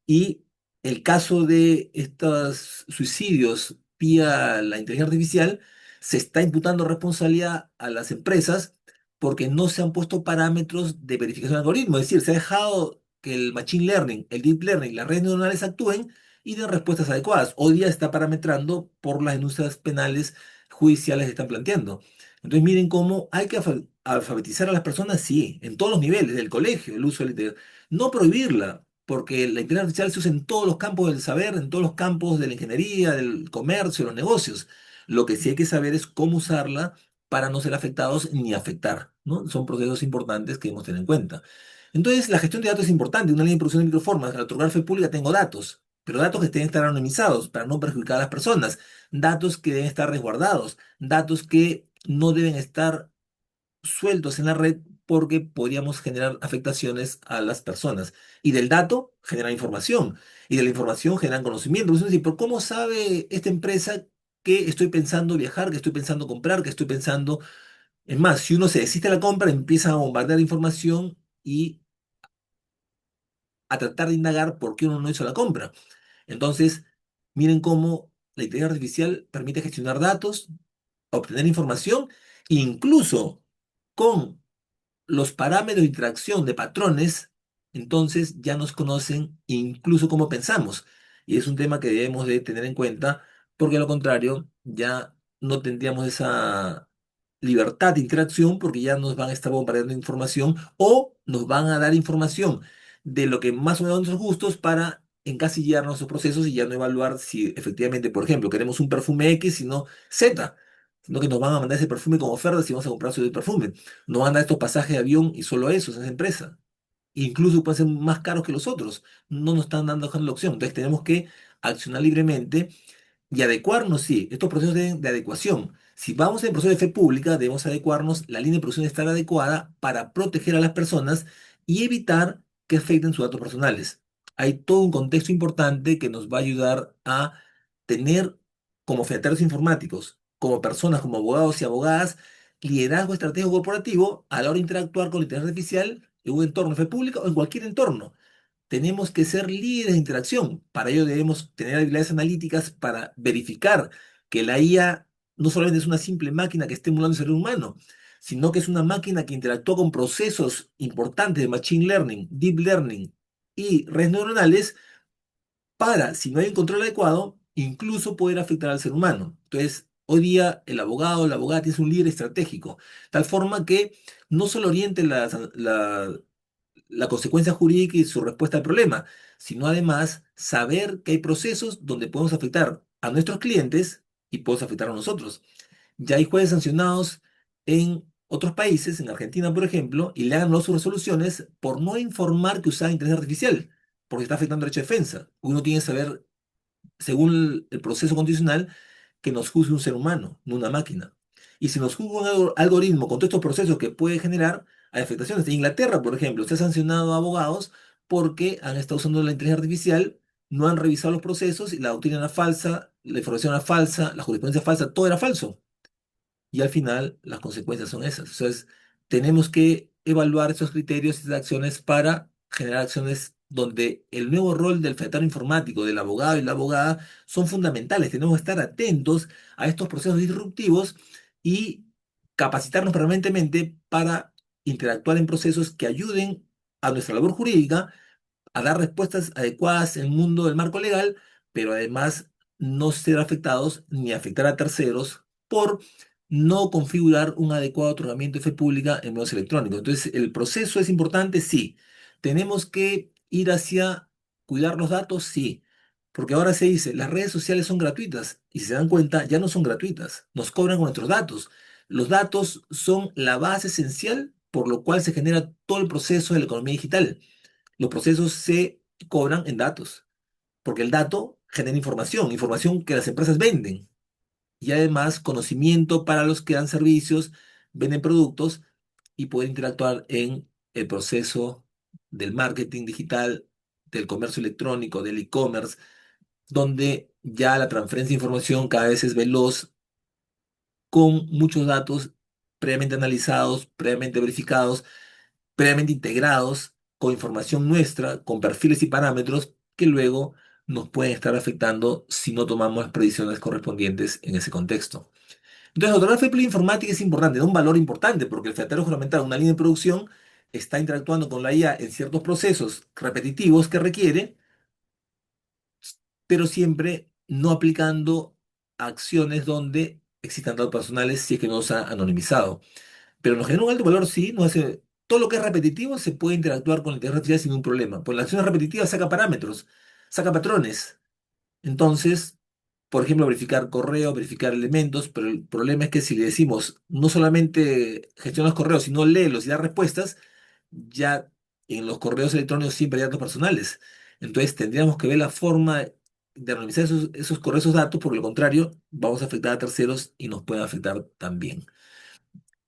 Y el caso de estos suicidios vía la inteligencia artificial, se está imputando responsabilidad a las empresas porque no se han puesto parámetros de verificación de algoritmos. Es decir, se ha dejado que el machine learning, el deep learning, las redes neuronales actúen y den respuestas adecuadas. Hoy día está parametrando por las denuncias penales judiciales que están planteando. Entonces, miren cómo hay que alfabetizar a las personas, sí, en todos los niveles, del colegio, el uso del internet. No prohibirla, porque la inteligencia artificial se usa en todos los campos del saber, en todos los campos de la ingeniería, del comercio, los negocios. Lo que sí hay que saber es cómo usarla para no ser afectados ni afectar, ¿no? Son procesos importantes que debemos tener en cuenta. Entonces, la gestión de datos es importante. Una línea de producción de microformas, al otorgar fe pública tengo datos, pero datos que deben estar anonimizados para no perjudicar a las personas, datos que deben estar resguardados, datos que no deben estar sueltos en la red porque podríamos generar afectaciones a las personas. Y del dato generar información. Y de la información generar conocimiento. Es decir, ¿por cómo sabe esta empresa que estoy pensando viajar, que estoy pensando comprar, que estoy pensando... Es más, si uno se desiste a la compra, empieza a bombardear información y a tratar de indagar por qué uno no hizo la compra. Entonces, miren cómo la inteligencia artificial permite gestionar datos, obtener información, incluso con los parámetros de interacción de patrones, entonces ya nos conocen incluso cómo pensamos. Y es un tema que debemos de tener en cuenta, porque a lo contrario, ya no tendríamos esa libertad de interacción porque ya nos van a estar bombardeando información o nos van a dar información de lo que más o menos nuestros gustos para encasillar nuestros procesos y ya no evaluar si efectivamente, por ejemplo, queremos un perfume X, sino Z, sino que nos van a mandar ese perfume como oferta si vamos a comprar su perfume. No van a dar estos pasajes de avión y solo eso, esa empresa. Incluso pueden ser más caros que los otros. No nos están dando la opción. Entonces tenemos que accionar libremente y adecuarnos, sí, estos procesos de adecuación. Si vamos en proceso de fe pública, debemos adecuarnos, la línea de producción debe estar adecuada para proteger a las personas y evitar que afecten sus datos personales. Hay todo un contexto importante que nos va a ayudar a tener como fedatarios informáticos, como personas, como abogados y abogadas, liderazgo estratégico corporativo a la hora de interactuar con la inteligencia artificial en un entorno de fe pública o en cualquier entorno. Tenemos que ser líderes de interacción. Para ello debemos tener habilidades analíticas para verificar que la IA no solamente es una simple máquina que esté emulando el cerebro humano, sino que es una máquina que interactúa con procesos importantes de machine learning, deep learning y redes neuronales para, si no hay un control adecuado, incluso poder afectar al ser humano. Entonces, hoy día el abogado, la abogada tiene un líder estratégico, tal forma que no solo oriente la consecuencia jurídica y su respuesta al problema, sino además saber que hay procesos donde podemos afectar a nuestros clientes y podemos afectar a nosotros. Ya hay jueces sancionados en otros países, en Argentina, por ejemplo, y le han dado sus resoluciones por no informar que usaban inteligencia artificial, porque está afectando el derecho de defensa. Uno tiene que saber, según el proceso constitucional, que nos juzgue un ser humano, no una máquina. Y si nos juzga un algoritmo con todos estos procesos que puede generar, hay afectaciones. En Inglaterra, por ejemplo, se ha sancionado a abogados porque han estado usando la inteligencia artificial, no han revisado los procesos y la doctrina era falsa, la información era falsa, la jurisprudencia falsa, todo era falso. Y al final las consecuencias son esas. Entonces, tenemos que evaluar esos criterios y esas acciones para generar acciones donde el nuevo rol del fetario informático, del abogado y la abogada son fundamentales. Tenemos que estar atentos a estos procesos disruptivos y capacitarnos permanentemente para interactuar en procesos que ayuden a nuestra labor jurídica a dar respuestas adecuadas en el mundo del marco legal, pero además no ser afectados ni afectar a terceros por no configurar un adecuado otorgamiento de fe pública en medios electrónicos. Entonces, el proceso es importante, sí. Tenemos que ir hacia cuidar los datos, sí. Porque ahora se dice, las redes sociales son gratuitas y si se dan cuenta, ya no son gratuitas, nos cobran con nuestros datos. Los datos son la base esencial por lo cual se genera todo el proceso de la economía digital. Los procesos se cobran en datos, porque el dato genera información, información que las empresas venden y además conocimiento para los que dan servicios, venden productos y pueden interactuar en el proceso del marketing digital, del comercio electrónico, del e-commerce, donde ya la transferencia de información cada vez es veloz, con muchos datos previamente analizados, previamente verificados, previamente integrados con información nuestra, con perfiles y parámetros que luego nos pueden estar afectando si no tomamos las previsiones correspondientes en ese contexto. Entonces, la ortografía informática es importante, da un valor importante, porque el federatario juramentado, una línea de producción, está interactuando con la IA en ciertos procesos repetitivos que requiere, pero siempre no aplicando acciones donde existan datos personales si es que no se ha anonimizado. Pero nos genera un alto valor, sí, nos hace, todo lo que es repetitivo se puede interactuar con la inteligencia artificial sin ningún problema. Pues la acción repetitiva saca parámetros, saca patrones. Entonces, por ejemplo, verificar correo, verificar elementos, pero el problema es que si le decimos no solamente gestiona los correos, sino léelos y da respuestas, ya en los correos electrónicos siempre hay datos personales. Entonces tendríamos que ver la forma de anonimizar esos correos, esos datos, por lo contrario, vamos a afectar a terceros y nos pueden afectar también.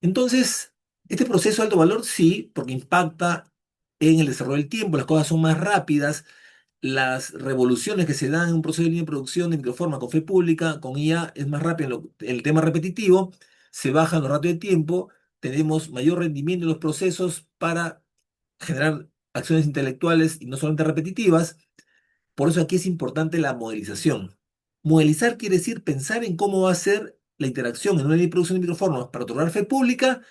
Entonces, este proceso de alto valor sí, porque impacta en el desarrollo del tiempo, las cosas son más rápidas, las revoluciones que se dan en un proceso de línea de producción de microforma con fe pública, con IA, es más rápido en el tema repetitivo, se bajan los ratios de tiempo, tenemos mayor rendimiento en los procesos para generar acciones intelectuales y no solamente repetitivas. Por eso aquí es importante la modelización. Modelizar quiere decir pensar en cómo va a ser la interacción en una línea de producción de microformas para otorgar fe pública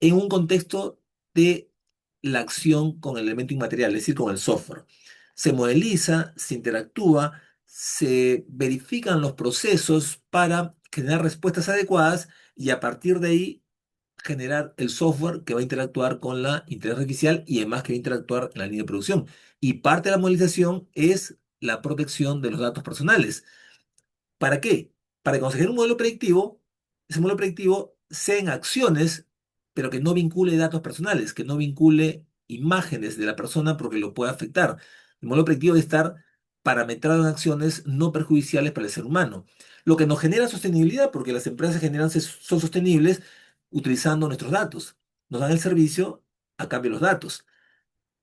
en un contexto de la acción con el elemento inmaterial, es decir, con el software. Se modeliza, se interactúa, se verifican los procesos para generar respuestas adecuadas y a partir de ahí generar el software que va a interactuar con la inteligencia artificial y además que va a interactuar en la línea de producción. Y parte de la modelización es la protección de los datos personales. ¿Para qué? Para conseguir un modelo predictivo, ese modelo predictivo sea en acciones, pero que no vincule datos personales, que no vincule imágenes de la persona porque lo puede afectar. El modelo predictivo debe estar parametrado en acciones no perjudiciales para el ser humano. Lo que nos genera sostenibilidad, porque las empresas generan son sostenibles utilizando nuestros datos. Nos dan el servicio a cambio de los datos.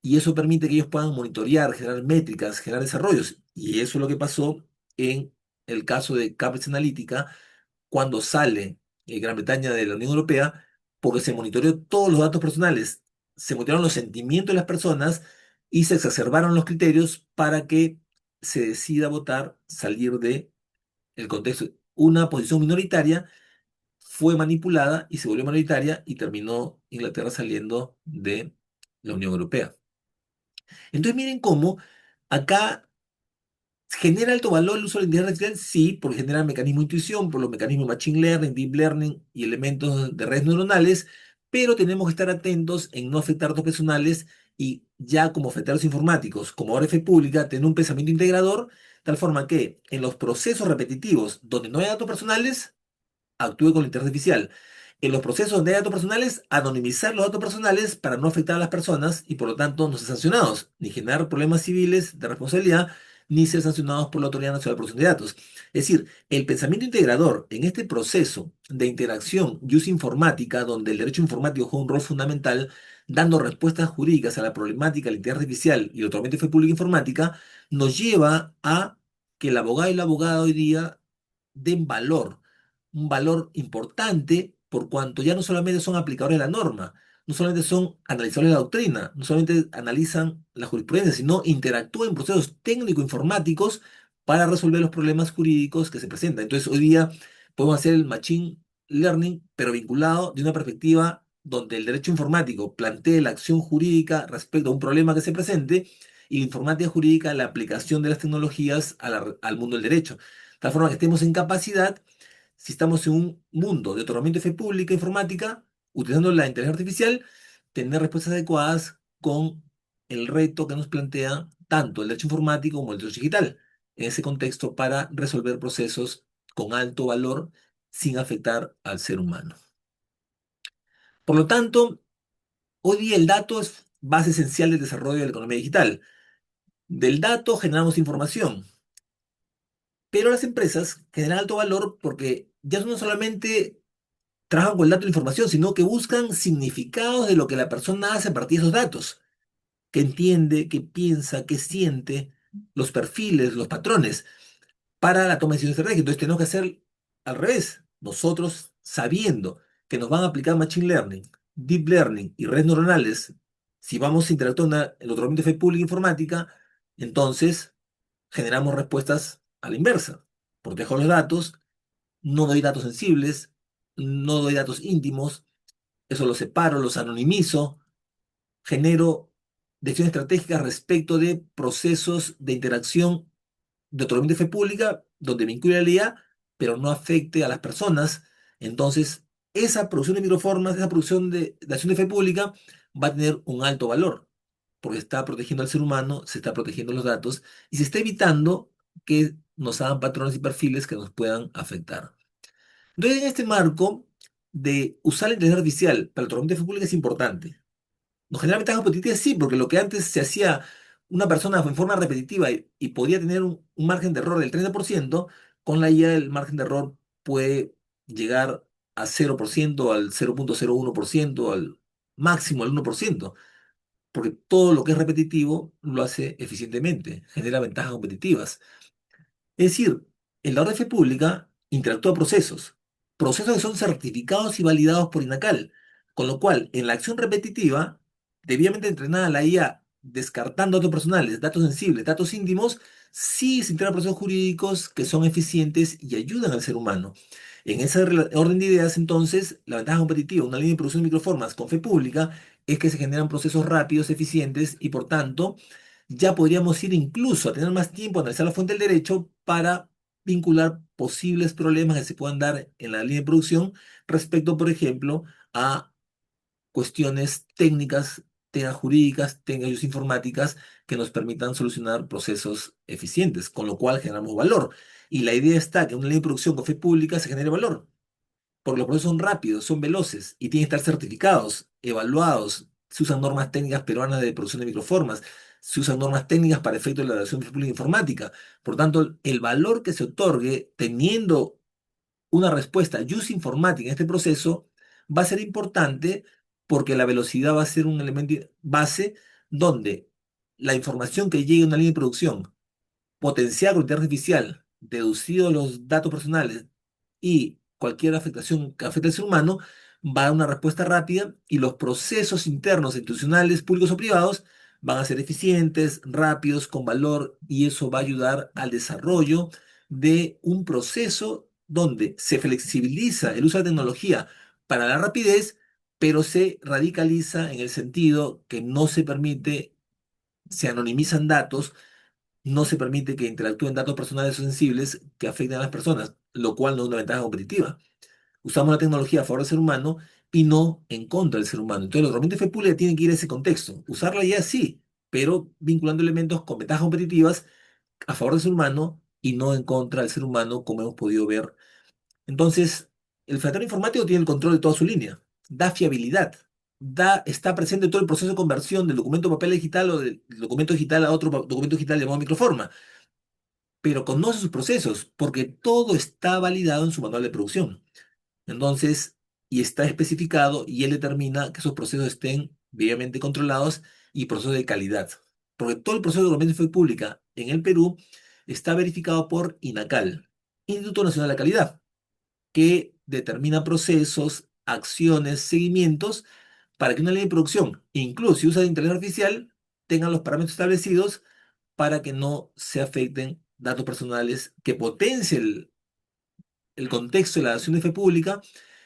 Y eso permite que ellos puedan monitorear, generar métricas, generar desarrollos. Y eso es lo que pasó en el caso de Cambridge Analytica, cuando sale Gran Bretaña de la Unión Europea, porque se monitoreó todos los datos personales, se monitorearon los sentimientos de las personas y se exacerbaron los criterios para que se decida votar salir de el contexto. Una posición minoritaria fue manipulada y se volvió mayoritaria y terminó Inglaterra saliendo de la Unión Europea. Entonces miren cómo acá genera alto valor el uso de la inteligencia artificial, sí, porque genera mecanismos de intuición, por los mecanismos de machine learning, deep learning y elementos de redes neuronales, pero tenemos que estar atentos en no afectar datos personales y ya como federatarios informáticos, como ahora fe pública, tener un pensamiento integrador, tal forma que en los procesos repetitivos donde no hay datos personales, actúe con la inteligencia artificial. En los procesos donde hay datos personales, anonimizar los datos personales para no afectar a las personas y por lo tanto no ser sancionados, ni generar problemas civiles de responsabilidad, ni ser sancionados por la Autoridad Nacional de Protección de Datos. Es decir, el pensamiento integrador en este proceso de interacción y uso informática, donde el derecho informático juega un rol fundamental, dando respuestas jurídicas a la problemática de la inteligencia artificial y otorgamiento de fe pública informática, nos lleva a que el abogado y la abogada hoy día den valor, un valor importante por cuanto ya no solamente son aplicadores de la norma, no solamente son analizadores de la doctrina, no solamente analizan la jurisprudencia, sino interactúan en procesos técnico-informáticos para resolver los problemas jurídicos que se presentan. Entonces, hoy día podemos hacer el machine learning, pero vinculado de una perspectiva donde el derecho informático plantee la acción jurídica respecto a un problema que se presente y la informática jurídica la aplicación de las tecnologías al mundo del derecho. De tal forma que estemos en capacidad, si estamos en un mundo de otorgamiento de fe pública informática, utilizando la inteligencia artificial, tener respuestas adecuadas con el reto que nos plantea tanto el derecho informático como el derecho digital, en ese contexto para resolver procesos con alto valor sin afectar al ser humano. Por lo tanto, hoy día el dato es base esencial del desarrollo de la economía digital. Del dato generamos información, pero las empresas generan alto valor porque ya no solamente trabajan con el dato de la información, sino que buscan significados de lo que la persona hace a partir de esos datos, que entiende, que piensa, que siente, los perfiles, los patrones, para la toma de decisiones estratégicas. Entonces tenemos que hacer al revés. Nosotros, sabiendo que nos van a aplicar Machine Learning, Deep Learning y redes neuronales, si vamos a interactuar en el otro de fe pública e informática, entonces generamos respuestas a la inversa. Protejo los datos, no doy datos sensibles, no doy datos íntimos, eso los separo, los anonimizo, genero decisiones estratégicas respecto de procesos de interacción de otorgamiento de fe pública, donde vincule la IA, pero no afecte a las personas. Entonces, esa producción de microformas, esa producción de acción de fe pública, va a tener un alto valor, porque está protegiendo al ser humano, se está protegiendo los datos y se está evitando que nos hagan patrones y perfiles que nos puedan afectar. Entonces, en este marco de usar la inteligencia artificial para el otorgamiento de fe pública es importante. Nos genera ventajas competitivas, sí, porque lo que antes se hacía una persona en forma repetitiva y podía tener un margen de error del 30%, con la IA el margen de error puede llegar a 0%, al 0,01%, al máximo al 1%, porque todo lo que es repetitivo lo hace eficientemente, genera ventajas competitivas. Es decir, el la fe pública interactúa procesos, procesos que son certificados y validados por INACAL, con lo cual en la acción repetitiva, debidamente entrenada la IA, descartando datos personales, datos sensibles, datos íntimos, sí se integran procesos jurídicos que son eficientes y ayudan al ser humano. En ese orden de ideas, entonces, la ventaja competitiva, una línea de producción de microformas con fe pública, es que se generan procesos rápidos, eficientes y, por tanto, ya podríamos ir incluso a tener más tiempo a analizar la fuente del derecho para vincular posibles problemas que se puedan dar en la línea de producción respecto, por ejemplo, a cuestiones técnicas, técnicas jurídicas, técnicas informáticas que nos permitan solucionar procesos eficientes, con lo cual generamos valor. Y la idea está que en una línea de producción con fe pública se genere valor porque los procesos son rápidos, son veloces y tienen que estar certificados, evaluados. Se usan normas técnicas peruanas de producción de microformas, se usan normas técnicas para efectos de la evaluación pública informática. Por tanto, el valor que se otorgue teniendo una respuesta use informática en este proceso va a ser importante porque la velocidad va a ser un elemento base donde la información que llegue a una línea de producción potenciar con inteligencia artificial, deducido los datos personales y cualquier afectación que afecte al ser humano, va a dar una respuesta rápida y los procesos internos institucionales, públicos o privados, van a ser eficientes, rápidos, con valor y eso va a ayudar al desarrollo de un proceso donde se flexibiliza el uso de la tecnología para la rapidez, pero se radicaliza en el sentido que no se permite, se anonimizan datos, no se permite que interactúen datos personales o sensibles que afecten a las personas, lo cual no es una ventaja competitiva. Usamos la tecnología a favor del ser humano y no en contra del ser humano. Entonces, los realmente fe pública tienen que ir a ese contexto. Usarla ya sí, pero vinculando elementos con ventajas competitivas a favor del ser humano y no en contra del ser humano, como hemos podido ver. Entonces, el fenómeno informático tiene el control de toda su línea, da fiabilidad, está presente en todo el proceso de conversión del documento papel a digital o del documento digital a otro documento digital llamado microforma, pero conoce sus procesos porque todo está validado en su manual de producción. Entonces, y está especificado y él determina que esos procesos estén debidamente controlados y procesos de calidad. Porque todo el proceso de documentación de fe pública en el Perú está verificado por INACAL, Instituto Nacional de la Calidad, que determina procesos, acciones, seguimientos para que una ley de producción, incluso si usa inteligencia artificial, tenga los parámetros establecidos para que no se afecten datos personales, que potencie el contexto de la acción de fe pública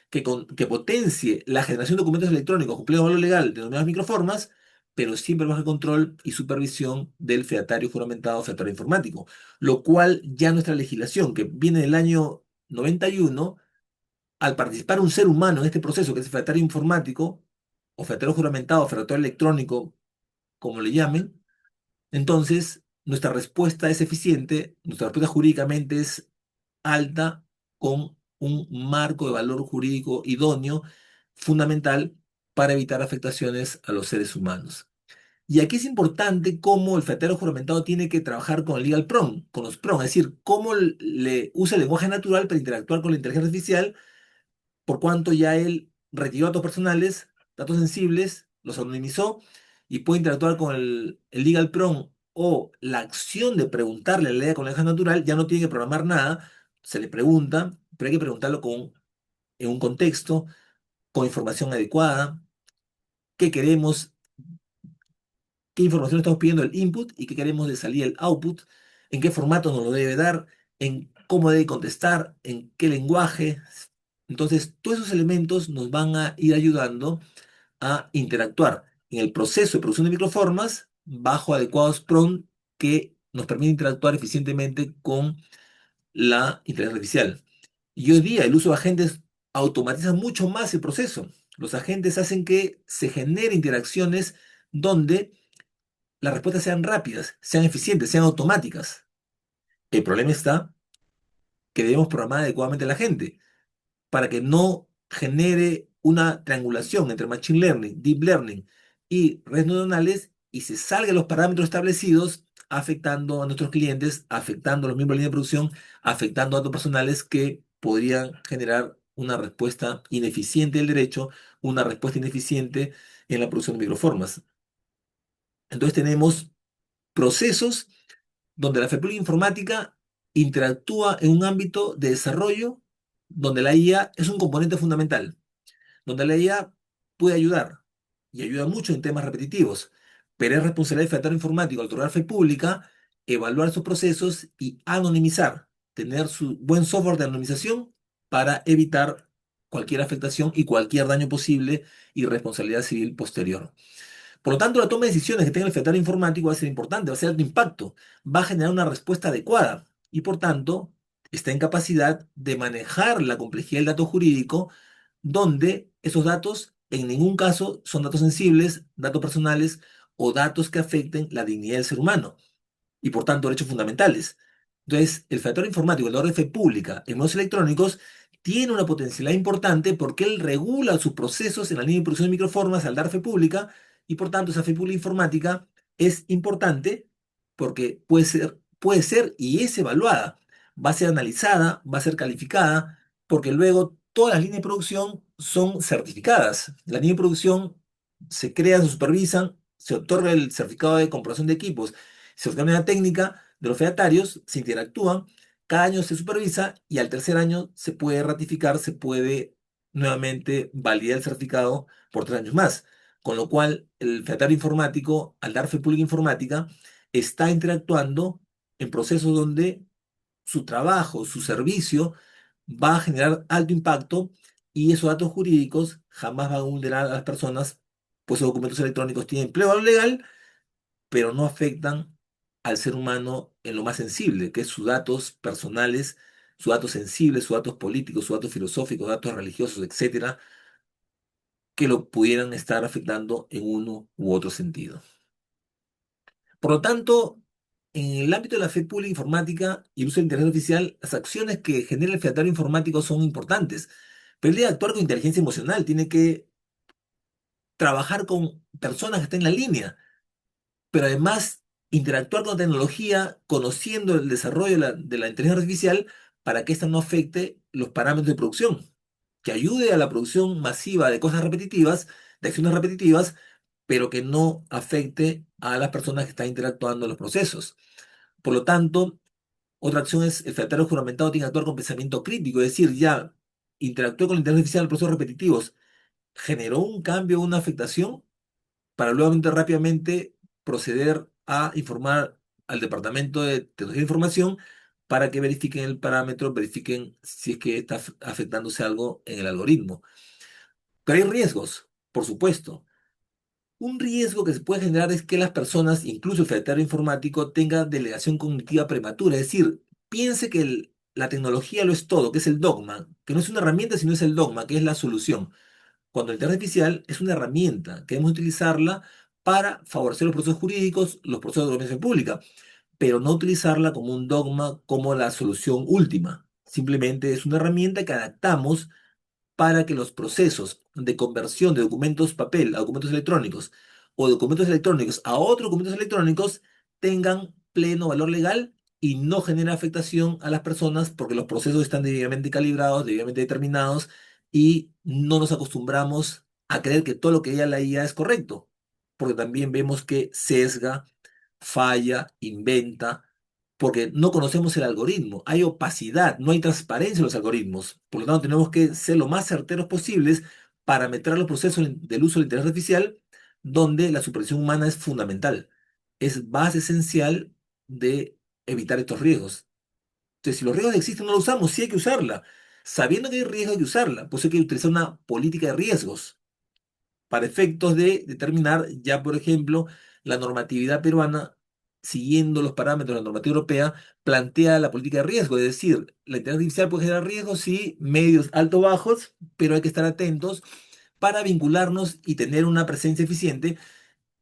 que potencie la generación de documentos electrónicos cumpliendo valor legal, denominadas microformas, pero siempre bajo el control y supervisión del featario juramentado, featario informático, lo cual ya nuestra legislación, que viene del año 91, al participar un ser humano en este proceso, que es el featario informático, o featario juramentado, featario electrónico, como le llamen, entonces nuestra respuesta es eficiente, nuestra respuesta jurídicamente es alta, con un marco de valor jurídico idóneo, fundamental para evitar afectaciones a los seres humanos. Y aquí es importante cómo el featario juramentado tiene que trabajar con el legal prompt, con los prompt, es decir, cómo le usa el lenguaje natural para interactuar con la inteligencia artificial, por cuanto ya él retiró datos personales, datos sensibles, los anonimizó y puede interactuar con el legal prompt o la acción de preguntarle a la ley con el lenguaje natural, ya no tiene que programar nada, se le pregunta, pero hay que preguntarlo en un contexto, con información adecuada, qué queremos, qué información estamos pidiendo el input y qué queremos de salida el output, en qué formato nos lo debe dar, en cómo debe contestar, en qué lenguaje. Entonces, todos esos elementos nos van a ir ayudando a interactuar en el proceso de producción de microformas bajo adecuados prompts que nos permiten interactuar eficientemente con la inteligencia artificial. Y hoy día el uso de agentes automatiza mucho más el proceso. Los agentes hacen que se generen interacciones donde las respuestas sean rápidas, sean eficientes, sean automáticas. El problema está que debemos programar adecuadamente a la gente para que no genere una triangulación entre Machine Learning, Deep Learning y redes neuronales y se salga de los parámetros establecidos, afectando a nuestros clientes, afectando a los miembros de la línea de producción, afectando a datos personales que podrían generar una respuesta ineficiente del derecho, una respuesta ineficiente en la producción de microformas. Entonces tenemos procesos donde la FEPUL informática interactúa en un ámbito de desarrollo donde la IA es un componente fundamental, donde la IA puede ayudar y ayuda mucho en temas repetitivos, pero es responsabilidad del featario informático al otorgar fe pública evaluar sus procesos y anonimizar, tener su buen software de anonimización para evitar cualquier afectación y cualquier daño posible y responsabilidad civil posterior. Por lo tanto, la toma de decisiones que tenga el fetal informático va a ser importante, va a ser de alto impacto, va a generar una respuesta adecuada y por tanto está en capacidad de manejar la complejidad del dato jurídico, donde esos datos en ningún caso son datos sensibles, datos personales o datos que afecten la dignidad del ser humano y por tanto derechos fundamentales. Entonces, el factor informático, el de fe pública en medios electrónicos, tiene una potencialidad importante porque él regula sus procesos en la línea de producción de microformas al dar fe pública y por tanto esa fe pública informática es importante porque puede ser y es evaluada, va a ser analizada, va a ser calificada, porque luego todas las líneas de producción son certificadas. Las líneas de producción se crean, se supervisan, se otorga el certificado de comprobación de equipos, se otorga una técnica de los fedatarios, se interactúan, cada año se supervisa y al tercer año se puede ratificar, se puede nuevamente validar el certificado por 3 años más. Con lo cual, el fedatario informático, al dar fe pública informática, está interactuando en procesos donde su trabajo, su servicio va a generar alto impacto y esos datos jurídicos jamás van a vulnerar a las personas, pues los documentos electrónicos tienen empleo legal, pero no afectan al ser humano en lo más sensible, que es sus datos personales, sus datos sensibles, sus datos políticos, sus datos filosóficos, datos religiosos, etcétera, que lo pudieran estar afectando en uno u otro sentido. Por lo tanto, en el ámbito de la fe pública informática y el uso de inteligencia artificial, las acciones que genera el featario informático son importantes, pero él debe actuar con inteligencia emocional, tiene que trabajar con personas que estén en la línea, pero además interactuar con la tecnología, conociendo el desarrollo de la inteligencia artificial para que ésta no afecte los parámetros de producción, que ayude a la producción masiva de cosas repetitivas, de acciones repetitivas, pero que no afecte a las personas que están interactuando en los procesos. Por lo tanto, otra acción es el fedatario juramentado tiene que actuar con pensamiento crítico, es decir, ya interactuó con la inteligencia artificial en procesos repetitivos, generó un cambio, una afectación, para luego rápidamente proceder a informar al Departamento de Tecnología de Información para que verifiquen el parámetro, verifiquen si es que está afectándose algo en el algoritmo. Pero hay riesgos, por supuesto. Un riesgo que se puede generar es que las personas, incluso el secretario informático, tenga delegación cognitiva prematura, es decir, piense que la tecnología lo es todo, que es el dogma, que no es una herramienta, sino es el dogma, que es la solución. Cuando la inteligencia artificial es una herramienta que debemos utilizarla para favorecer los procesos jurídicos, los procesos de organización pública, pero no utilizarla como un dogma, como la solución última. Simplemente es una herramienta que adaptamos para que los procesos de conversión de documentos papel a documentos electrónicos o documentos electrónicos a otros documentos electrónicos tengan pleno valor legal y no genere afectación a las personas porque los procesos están debidamente calibrados, debidamente determinados y no nos acostumbramos a creer que todo lo que diga la IA es correcto, porque también vemos que sesga, falla, inventa, porque no conocemos el algoritmo, hay opacidad, no hay transparencia en los algoritmos. Por lo tanto, tenemos que ser lo más certeros posibles para meter los procesos del uso de la inteligencia artificial donde la supervisión humana es fundamental. Es base esencial de evitar estos riesgos. Entonces, si los riesgos existen, no los usamos, sí hay que usarla. Sabiendo que hay riesgo, hay que usarla. Pues hay que utilizar una política de riesgos para efectos de determinar ya, por ejemplo, la normatividad peruana, siguiendo los parámetros de la normativa europea, plantea la política de riesgo, es decir, la inteligencia artificial puede generar riesgos, sí, medios, altos, bajos, pero hay que estar atentos para vincularnos y tener una presencia eficiente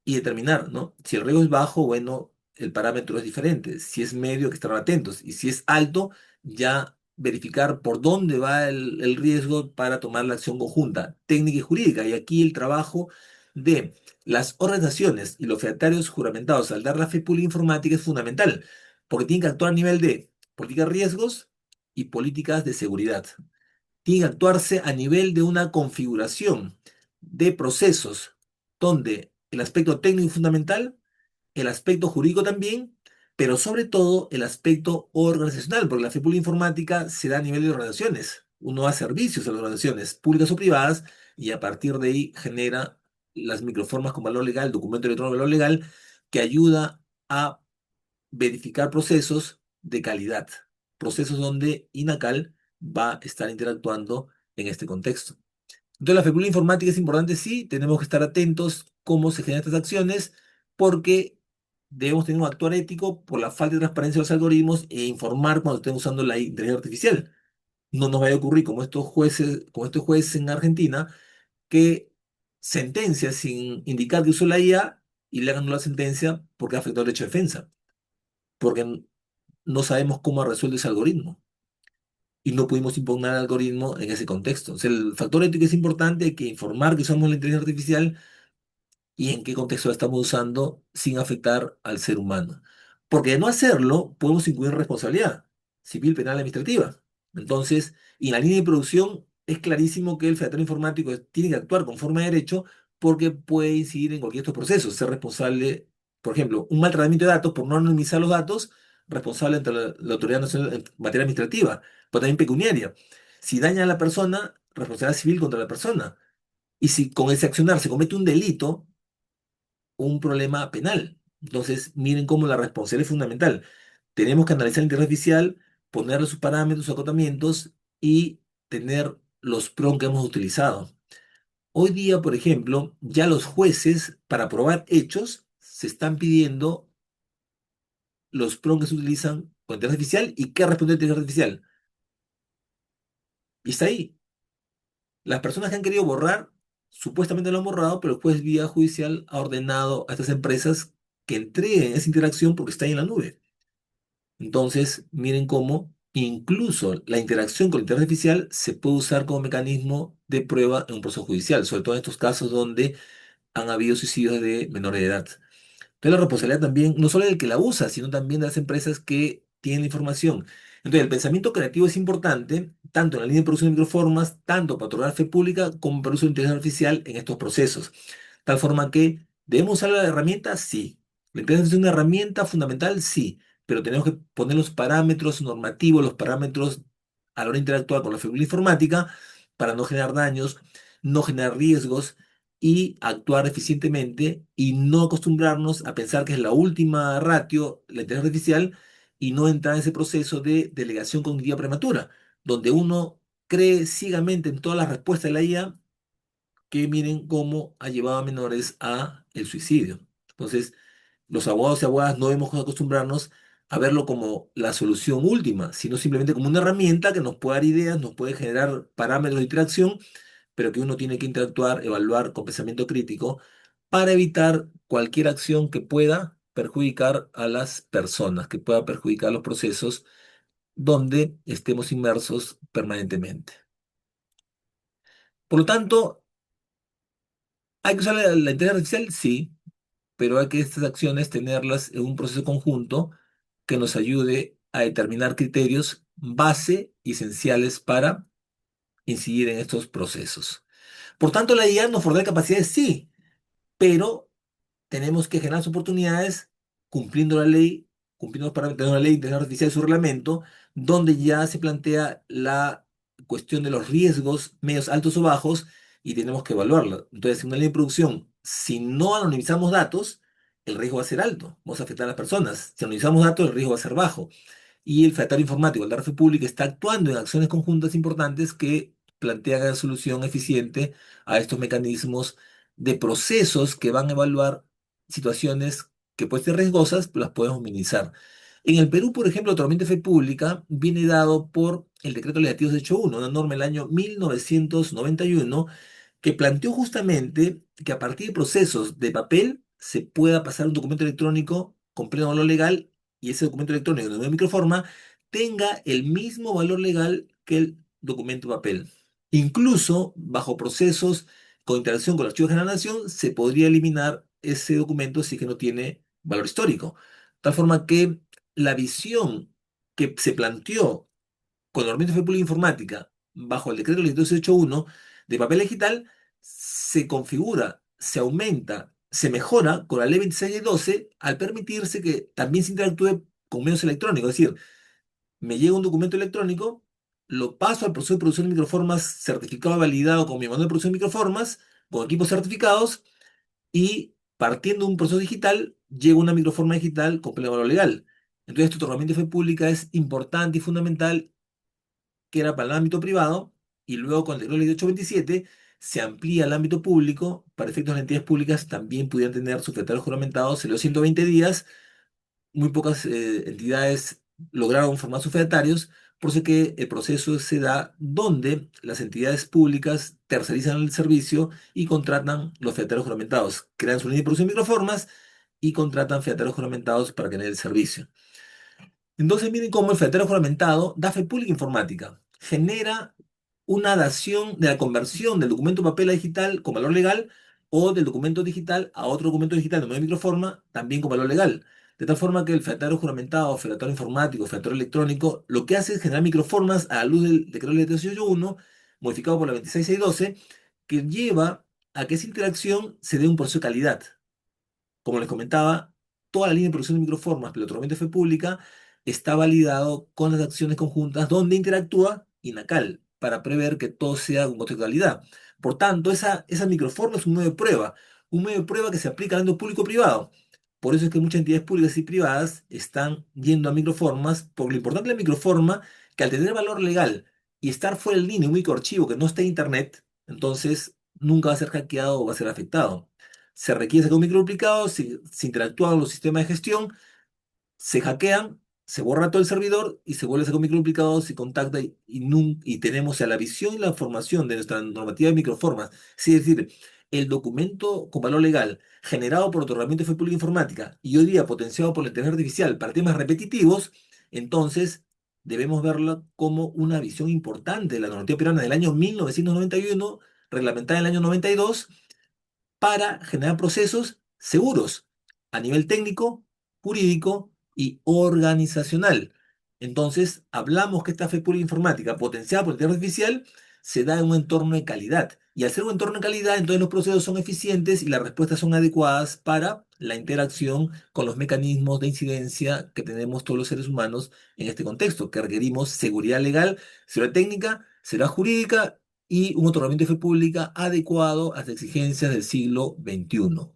y determinar, ¿no? Si el riesgo es bajo, bueno, el parámetro es diferente. Si es medio, hay que estar atentos. Y si es alto, ya verificar por dónde va el riesgo para tomar la acción conjunta, técnica y jurídica. Y aquí el trabajo de las organizaciones y los fedatarios juramentados al dar la fe pública informática es fundamental, porque tienen que actuar a nivel de políticas de riesgos y políticas de seguridad. Tiene que actuarse a nivel de una configuración de procesos donde el aspecto técnico es fundamental, el aspecto jurídico también, pero sobre todo el aspecto organizacional, porque la fe pública informática se da a nivel de organizaciones. Uno da servicios a las organizaciones públicas o privadas y a partir de ahí genera las microformas con valor legal, documento electrónico de valor legal, que ayuda a verificar procesos de calidad, procesos donde INACAL va a estar interactuando en este contexto. Entonces, la figura informática es importante, sí, tenemos que estar atentos cómo se generan estas acciones, porque debemos tener un actuar ético por la falta de transparencia de los algoritmos e informar cuando estén usando la inteligencia artificial. No nos vaya a ocurrir como estos jueces en Argentina, que sentencia sin indicar que usó la IA y le hagan una sentencia porque afectó el derecho de defensa, porque no sabemos cómo ha resuelto ese algoritmo y no pudimos impugnar el algoritmo en ese contexto. O sea, el factor ético es importante, hay que informar que usamos la inteligencia artificial y en qué contexto la estamos usando sin afectar al ser humano. Porque de no hacerlo, podemos incurrir en responsabilidad civil, penal, administrativa. Entonces, y en la línea de producción es clarísimo que el federatario informático tiene que actuar conforme a derecho porque puede incidir en cualquier de estos procesos, ser responsable, por ejemplo, un mal tratamiento de datos por no anonimizar los datos, responsable ante la Autoridad Nacional en materia administrativa, pero también pecuniaria. Si daña a la persona, responsabilidad civil contra la persona. Y si con ese accionar se comete un delito, un problema penal. Entonces, miren cómo la responsabilidad es fundamental. Tenemos que analizar la inteligencia artificial, ponerle sus parámetros, sus acotamientos y tener los PROM que hemos utilizado. Hoy día, por ejemplo, ya los jueces, para probar hechos, se están pidiendo los PROM que se utilizan con inteligencia artificial y qué responde la inteligencia artificial. Y está ahí. Las personas que han querido borrar, supuestamente lo han borrado, pero el juez vía judicial ha ordenado a estas empresas que entreguen esa interacción porque está ahí en la nube. Entonces, miren cómo incluso la interacción con la inteligencia artificial se puede usar como mecanismo de prueba en un proceso judicial, sobre todo en estos casos donde han habido suicidios de menores de edad. Entonces la responsabilidad también, no solo del que la usa, sino también de las empresas que tienen la información. Entonces el pensamiento creativo es importante, tanto en la línea de producción de microformas, tanto para otorgar fe pública como para el uso de inteligencia artificial en estos procesos. Tal forma que, ¿debemos usar la herramienta? Sí. ¿La inteligencia es una herramienta fundamental? Sí. Pero tenemos que poner los parámetros normativos, los parámetros a la hora de interactuar con la figura informática para no generar daños, no generar riesgos y actuar eficientemente y no acostumbrarnos a pensar que es la última ratio, la inteligencia artificial, y no entrar en ese proceso de delegación cognitiva prematura, donde uno cree ciegamente en todas las respuestas de la IA que miren cómo ha llevado a menores a el suicidio. Entonces, los abogados y abogadas no debemos acostumbrarnos a verlo como la solución última, sino simplemente como una herramienta que nos puede dar ideas, nos puede generar parámetros de interacción, pero que uno tiene que interactuar, evaluar con pensamiento crítico para evitar cualquier acción que pueda perjudicar a las personas, que pueda perjudicar los procesos donde estemos inmersos permanentemente. Por lo tanto, ¿hay que usar la inteligencia artificial? Sí, pero hay que estas acciones tenerlas en un proceso conjunto que nos ayude a determinar criterios base y esenciales para incidir en estos procesos. Por tanto, la IA nos fortalece capacidades, sí, pero tenemos que generar las oportunidades cumpliendo la ley, cumpliendo los parámetros de una ley de inteligencia artificial y su reglamento, donde ya se plantea la cuestión de los riesgos medios, altos o bajos, y tenemos que evaluarlo. Entonces, en una ley de producción, si no anonimizamos datos, el riesgo va a ser alto, vamos a afectar a las personas. Si anonimizamos datos, el riesgo va a ser bajo. Y el Federatario Informático, el de la red pública, está actuando en acciones conjuntas importantes que plantean la solución eficiente a estos mecanismos de procesos que van a evaluar situaciones que pueden ser riesgosas, pero las podemos minimizar. En el Perú, por ejemplo, el tratamiento de fe pública viene dado por el decreto legislativo 8.1, una norma del año 1991 que planteó justamente que a partir de procesos de papel se pueda pasar un documento electrónico con pleno valor legal y ese documento electrónico de nueva microforma tenga el mismo valor legal que el documento papel. Incluso bajo procesos con interacción con el Archivo General de la Nación se podría eliminar ese documento si es que no tiene valor histórico. De tal forma que la visión que se planteó con el Reglamento de Fe Pública Informática bajo el decreto legislativo 681 de papel digital se configura, se aumenta, se mejora con la ley 2612 al permitirse que también se interactúe con medios electrónicos. Es decir, me llega un documento electrónico, lo paso al proceso de producción de microformas certificado y validado con mi manual de producción de microformas, con equipos certificados y partiendo de un proceso digital, llega una microforma digital con pleno valor legal. Entonces, tu herramienta de fe pública es importante y fundamental que era para el ámbito privado, y luego con el decreto ley 827 se amplía el ámbito público, para efectos de las entidades públicas también pudieran tener sus secretarios juramentados en los 120 días, muy pocas entidades lograron formar sus fedatarios, por eso que el proceso se da donde las entidades públicas tercerizan el servicio y contratan los fedatarios juramentados, crean su línea de producción de microformas y contratan fedatarios juramentados para tener el servicio. Entonces miren cómo el federatario juramentado da fe pública informática. Genera una dación de la conversión del documento papel a digital con valor legal o del documento digital a otro documento digital de nueva microforma también con valor legal. De tal forma que el federatario juramentado, federatario informático, federatario electrónico, lo que hace es generar microformas a la luz del decreto ley 181, modificado por la 26612, que lleva a que esa interacción se dé un proceso de calidad. Como les comentaba, toda la línea de producción de microformas, piloto de fe pública, está validado con las acciones conjuntas donde interactúa INACAL para prever que todo sea con contextualidad. Por tanto, esa microforma es un medio de prueba que se aplica al ámbito público-privado. Por eso es que muchas entidades públicas y privadas están yendo a microformas, porque lo importante de la microforma, que al tener valor legal y estar fuera del línea, un microarchivo que no está en Internet, entonces nunca va a ser hackeado o va a ser afectado. Se requiere sacar un microduplicado, se interactúa con los sistemas de gestión, se hackean, se borra todo el servidor y se vuelve a sacar un microduplicado, se contacta y tenemos ya la visión y la formación de nuestra normativa de microformas. Es decir, el documento con valor legal generado por otorgamiento de fe pública informática y hoy día potenciado por la inteligencia artificial para temas repetitivos, entonces debemos verlo como una visión importante de la normativa peruana del año 1991, reglamentada en el año 92 para generar procesos seguros a nivel técnico, jurídico y organizacional. Entonces, hablamos que esta fe pública informática potenciada por la inteligencia artificial se da en un entorno de calidad. Y al ser un entorno de calidad, entonces los procesos son eficientes y las respuestas son adecuadas para la interacción con los mecanismos de incidencia que tenemos todos los seres humanos en este contexto, que requerimos seguridad legal, seguridad técnica, seguridad jurídica y un otorgamiento de fe pública adecuado a las exigencias del siglo XXI.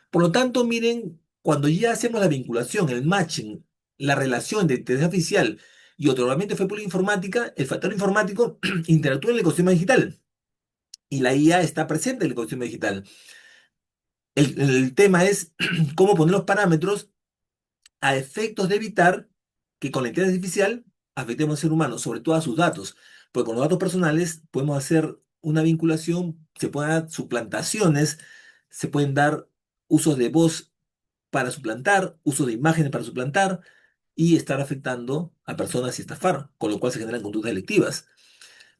Por lo tanto, miren, cuando ya hacemos la vinculación, el matching la relación de inteligencia artificial y otorgamiento de fe pública informática, el factor informático interactúa en el ecosistema digital y la IA está presente en el ecosistema digital. El tema es cómo poner los parámetros a efectos de evitar que con la inteligencia artificial afectemos al ser humano, sobre todo a sus datos, porque con los datos personales podemos hacer una vinculación, se pueden dar suplantaciones, se pueden dar usos de voz para suplantar, uso de imágenes para suplantar y estar afectando a personas y estafar, con lo cual se generan conductas delictivas.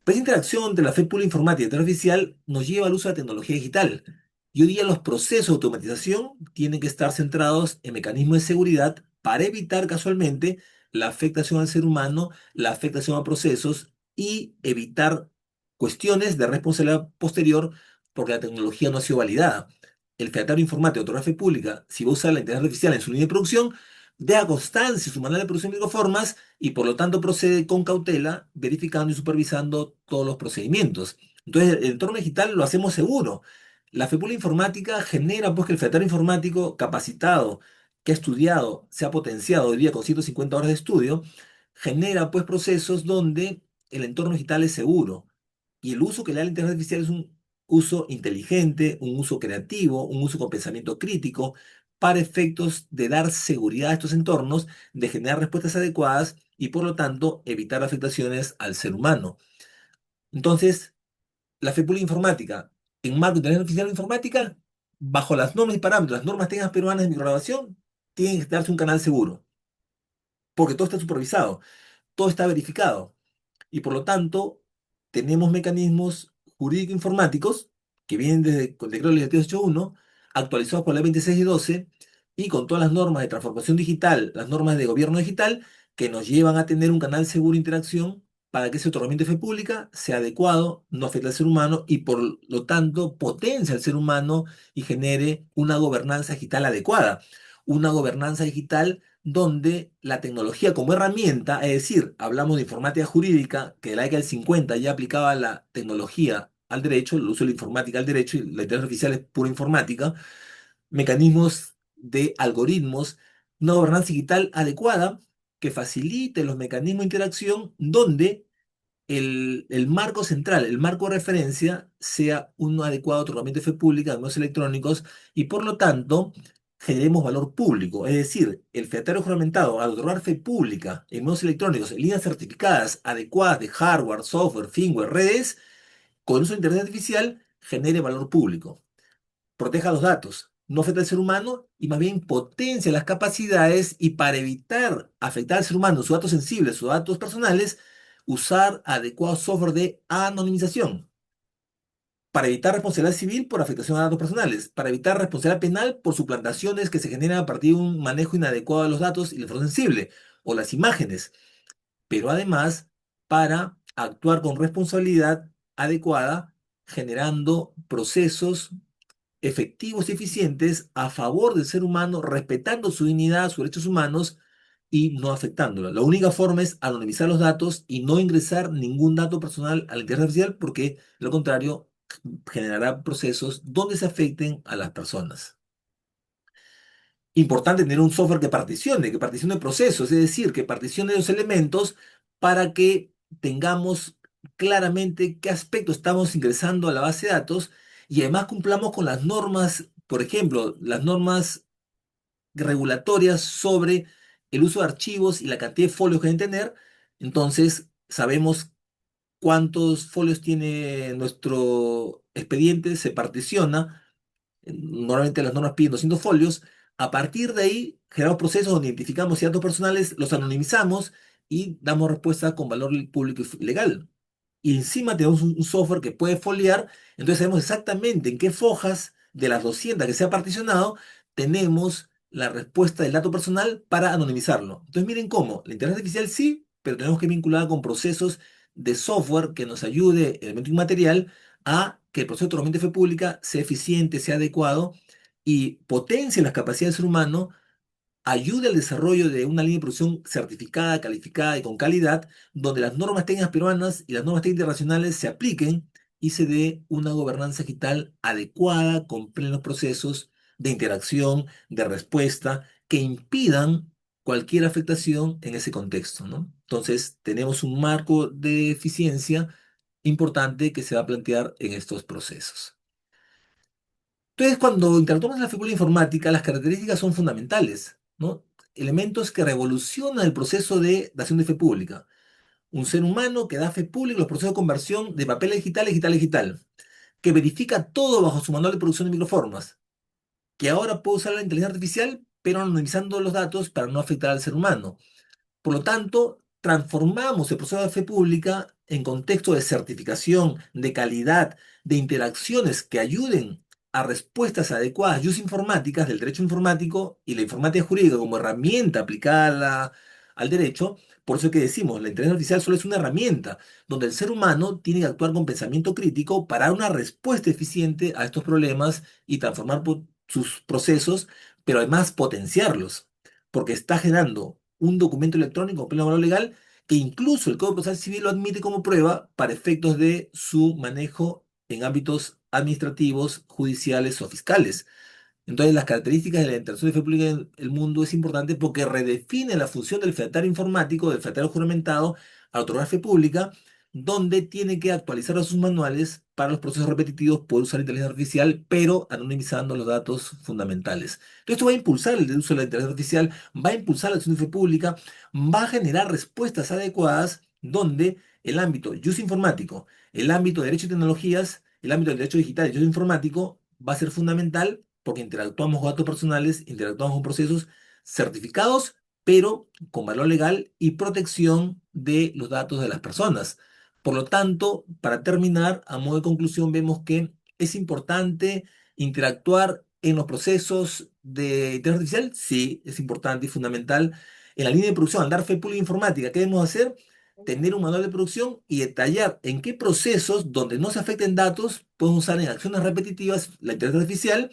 Pues esa interacción entre la fe pública informática y la inteligencia artificial nos lleva al uso de la tecnología digital. Y hoy día los procesos de automatización tienen que estar centrados en mecanismos de seguridad para evitar casualmente la afectación al ser humano, la afectación a procesos y evitar cuestiones de responsabilidad posterior porque la tecnología no ha sido validada. El featario informático de autoridad pública, si va a usar la inteligencia artificial en su línea de producción, deja constancia en su manual de producción de microformas y por lo tanto procede con cautela, verificando y supervisando todos los procedimientos. Entonces, el entorno digital lo hacemos seguro. La FEPULA informática genera pues que el fetario informático capacitado, que ha estudiado, se ha potenciado hoy día con 150 horas de estudio, genera pues procesos donde el entorno digital es seguro. Y el uso que le da la inteligencia artificial es un uso inteligente, un uso creativo, un uso con pensamiento crítico, para efectos de dar seguridad a estos entornos, de generar respuestas adecuadas y por lo tanto evitar afectaciones al ser humano. Entonces, la FEPULA informática, en marco de inteligencia artificial informática, bajo las normas y parámetros, las normas técnicas peruanas de micrograbación, tiene que darse un canal seguro, porque todo está supervisado, todo está verificado. Y por lo tanto, tenemos mecanismos jurídico-informáticos que vienen desde el decreto legislativo 8.1, actualizados por la ley 26 y 12, y con todas las normas de transformación digital, las normas de gobierno digital, que nos llevan a tener un canal seguro de interacción para que ese otorgamiento de fe pública sea adecuado, no afecte al ser humano y por lo tanto potencie al ser humano y genere una gobernanza digital adecuada. Una gobernanza digital donde la tecnología como herramienta, es decir, hablamos de informática jurídica, que de la década del 50 ya aplicaba la tecnología al derecho, el uso de la informática al derecho, y la inteligencia artificial es pura informática, mecanismos de algoritmos, una gobernanza digital adecuada que facilite los mecanismos de interacción donde el marco central, el marco de referencia, sea un adecuado otorgamiento de fe pública de medios electrónicos y por lo tanto generemos valor público. Es decir, el fedatario juramentado al otorgar fe pública en medios electrónicos, en líneas certificadas adecuadas de hardware, software, firmware, redes, con uso de inteligencia artificial, genere valor público, proteja los datos, no afecta al ser humano y más bien potencia las capacidades y para evitar afectar al ser humano, sus datos sensibles, sus datos personales, usar adecuado software de anonimización. Para evitar responsabilidad civil por afectación a datos personales, para evitar responsabilidad penal por suplantaciones que se generan a partir de un manejo inadecuado de los datos y la información sensible o las imágenes, pero además para actuar con responsabilidad adecuada, generando procesos efectivos y eficientes a favor del ser humano, respetando su dignidad, sus derechos humanos y no afectándolo. La única forma es anonimizar los datos y no ingresar ningún dato personal a la inteligencia artificial porque, de lo contrario, generará procesos donde se afecten a las personas. Importante tener un software que particione procesos, es decir, que particione los elementos para que tengamos claramente qué aspecto estamos ingresando a la base de datos y además cumplamos con las normas, por ejemplo, las normas regulatorias sobre el uso de archivos y la cantidad de folios que deben tener. Entonces, sabemos cuántos folios tiene nuestro expediente, se particiona. Normalmente las normas piden 200 folios. A partir de ahí, generamos procesos donde identificamos ciertos datos personales, los anonimizamos y damos respuesta con valor público y legal. Y encima tenemos un software que puede foliar, entonces sabemos exactamente en qué fojas de las 200 que se ha particionado tenemos la respuesta del dato personal para anonimizarlo. Entonces miren cómo, la inteligencia artificial sí, pero tenemos que vincularla con procesos de software que nos ayude, elemento inmaterial, a que el proceso de tormenta de fe pública sea eficiente, sea adecuado y potencie las capacidades del ser humano, ayude al desarrollo de una línea de producción certificada, calificada y con calidad, donde las normas técnicas peruanas y las normas técnicas internacionales se apliquen y se dé una gobernanza digital adecuada con plenos procesos de interacción, de respuesta, que impidan cualquier afectación en ese contexto, ¿no? Entonces, tenemos un marco de eficiencia importante que se va a plantear en estos procesos. Entonces, cuando interactuamos en la figura informática, las características son fundamentales, ¿no? Elementos que revolucionan el proceso de dación de fe pública. Un ser humano que da fe pública en los procesos de conversión de papel a digital, digital a digital, que verifica todo bajo su manual de producción de microformas, que ahora puede usar la inteligencia artificial, pero anonimizando los datos para no afectar al ser humano. Por lo tanto, transformamos el proceso de fe pública en contexto de certificación, de calidad, de interacciones que ayuden a respuestas adecuadas y uso informáticas del derecho informático y la informática jurídica como herramienta aplicada al derecho. Por eso es que decimos, la inteligencia artificial solo es una herramienta donde el ser humano tiene que actuar con pensamiento crítico para dar una respuesta eficiente a estos problemas y transformar sus procesos, pero además potenciarlos porque está generando un documento electrónico en pleno valor legal que incluso el Código Procesal Civil lo admite como prueba para efectos de su manejo en ámbitos administrativos, judiciales o fiscales. Entonces, las características de la interacción de fe pública en el mundo es importante porque redefine la función del fedatario informático, del fedatario juramentado, al otorgar fe pública, donde tiene que actualizar sus manuales para los procesos repetitivos, poder usar inteligencia artificial, pero anonimizando los datos fundamentales. Entonces, esto va a impulsar el uso de la inteligencia artificial, va a impulsar la acción de fe pública, va a generar respuestas adecuadas donde el ámbito uso informático, el ámbito de derecho y tecnologías, el ámbito del derecho digital y uso informático va a ser fundamental porque interactuamos con datos personales, interactuamos con procesos certificados, pero con valor legal y protección de los datos de las personas. Por lo tanto, para terminar, a modo de conclusión, vemos que es importante interactuar en los procesos de inteligencia artificial. Sí, es importante y fundamental. En la línea de producción, al dar fe pública informática, ¿qué debemos hacer? Tener un manual de producción y detallar en qué procesos donde no se afecten datos pueden usar en acciones repetitivas la inteligencia artificial.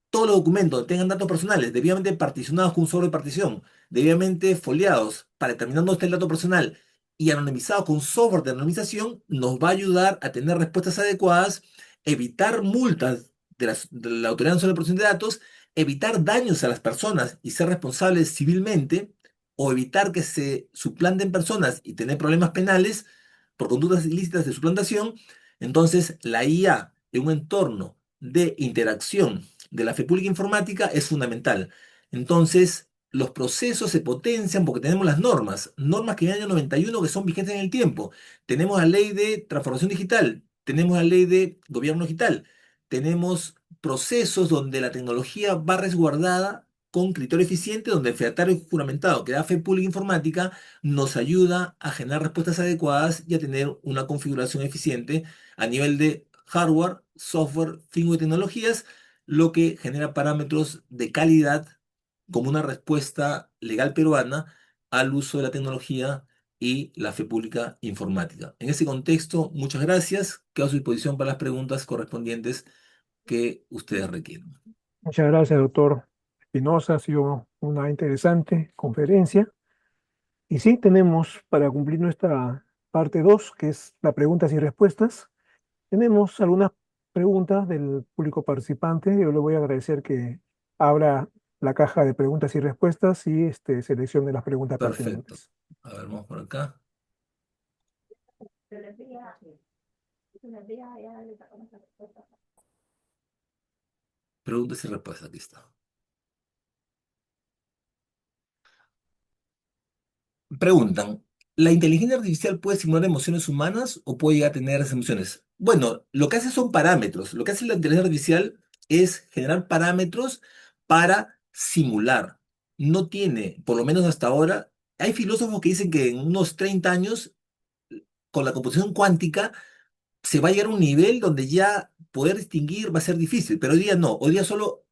Todos los documentos que tengan datos personales debidamente particionados con un sobre de partición, debidamente foliados para determinar dónde está el dato personal y anonimizados con un software de anonimización, nos va a ayudar a tener respuestas adecuadas, evitar multas de la Autoridad Nacional de Protección de Datos, evitar daños a las personas y ser responsables civilmente, o evitar que se suplanten personas y tener problemas penales por conductas ilícitas de suplantación. Entonces, la IA en un entorno de interacción de la fe pública informática es fundamental. Entonces, los procesos se potencian porque tenemos las normas, normas que en el año 91 que son vigentes en el tiempo. Tenemos la ley de transformación digital, tenemos la ley de gobierno digital, tenemos procesos donde la tecnología va resguardada con criterio eficiente, donde el fedatario juramentado que da fe pública informática nos ayuda a generar respuestas adecuadas y a tener una configuración eficiente a nivel de hardware, software, firmware y tecnologías, lo que genera parámetros de calidad como una respuesta legal peruana al uso de la tecnología y la fe pública informática. En ese contexto, muchas gracias. Quedo a su disposición para las preguntas correspondientes que ustedes requieran. Muchas gracias, doctor Espinosa. Ha sido una interesante conferencia. Y sí, tenemos para cumplir nuestra parte 2, que es la preguntas y respuestas. Tenemos algunas preguntas del público participante. Yo le voy a agradecer que abra la caja de preguntas y respuestas y seleccione las preguntas Perfecto. pertinentes. A ver, vamos por acá. Preguntas y respuestas, aquí está. Preguntan, ¿la inteligencia artificial puede simular emociones humanas o puede llegar a tener esas emociones? Bueno, lo que hace son parámetros. Lo que hace la inteligencia artificial es generar parámetros para simular. No tiene, por lo menos hasta ahora, hay filósofos que dicen que en unos 30 años, con la computación cuántica, se va a llegar a un nivel donde ya poder distinguir va a ser difícil, pero hoy día no, hoy día solo